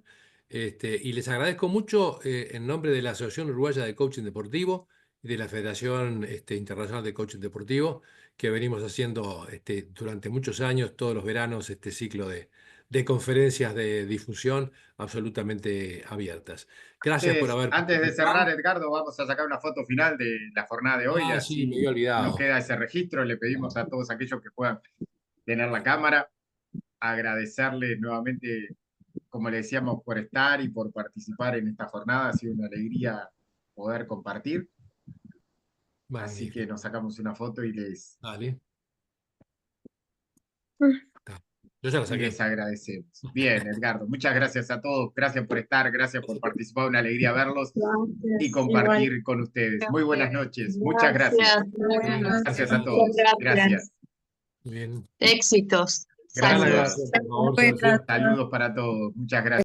Y les agradezco mucho en nombre de la Asociación Uruguaya de Coaching Deportivo y de la Federación Internacional de Coaching Deportivo, que venimos haciendo durante muchos años, todos los veranos, este ciclo de conferencias de difusión absolutamente abiertas. Gracias por haber Antes de participado. cerrar, Edgardo, vamos a sacar una foto final de la jornada de hoy, Ah, sí, me así había nos olvidado. queda ese registro. Le pedimos a todos aquellos que puedan tener la cámara, agradecerles nuevamente, como le decíamos, por estar y por participar en esta jornada. Ha sido una alegría poder compartir. Así que Magnífico. nos sacamos una foto y Dale. Yo ya la saqué. les agradecemos. Bien, Edgardo, muchas gracias a todos. Gracias por estar, gracias por participar. Una alegría verlos y compartir con ustedes. Muy buenas noches. Muchas gracias. Gracias a todos. Gracias. Muy bien. Éxitos. Gracias. Saludos. Gracias, por favor, Sergio. Saludos para todos. Muchas gracias.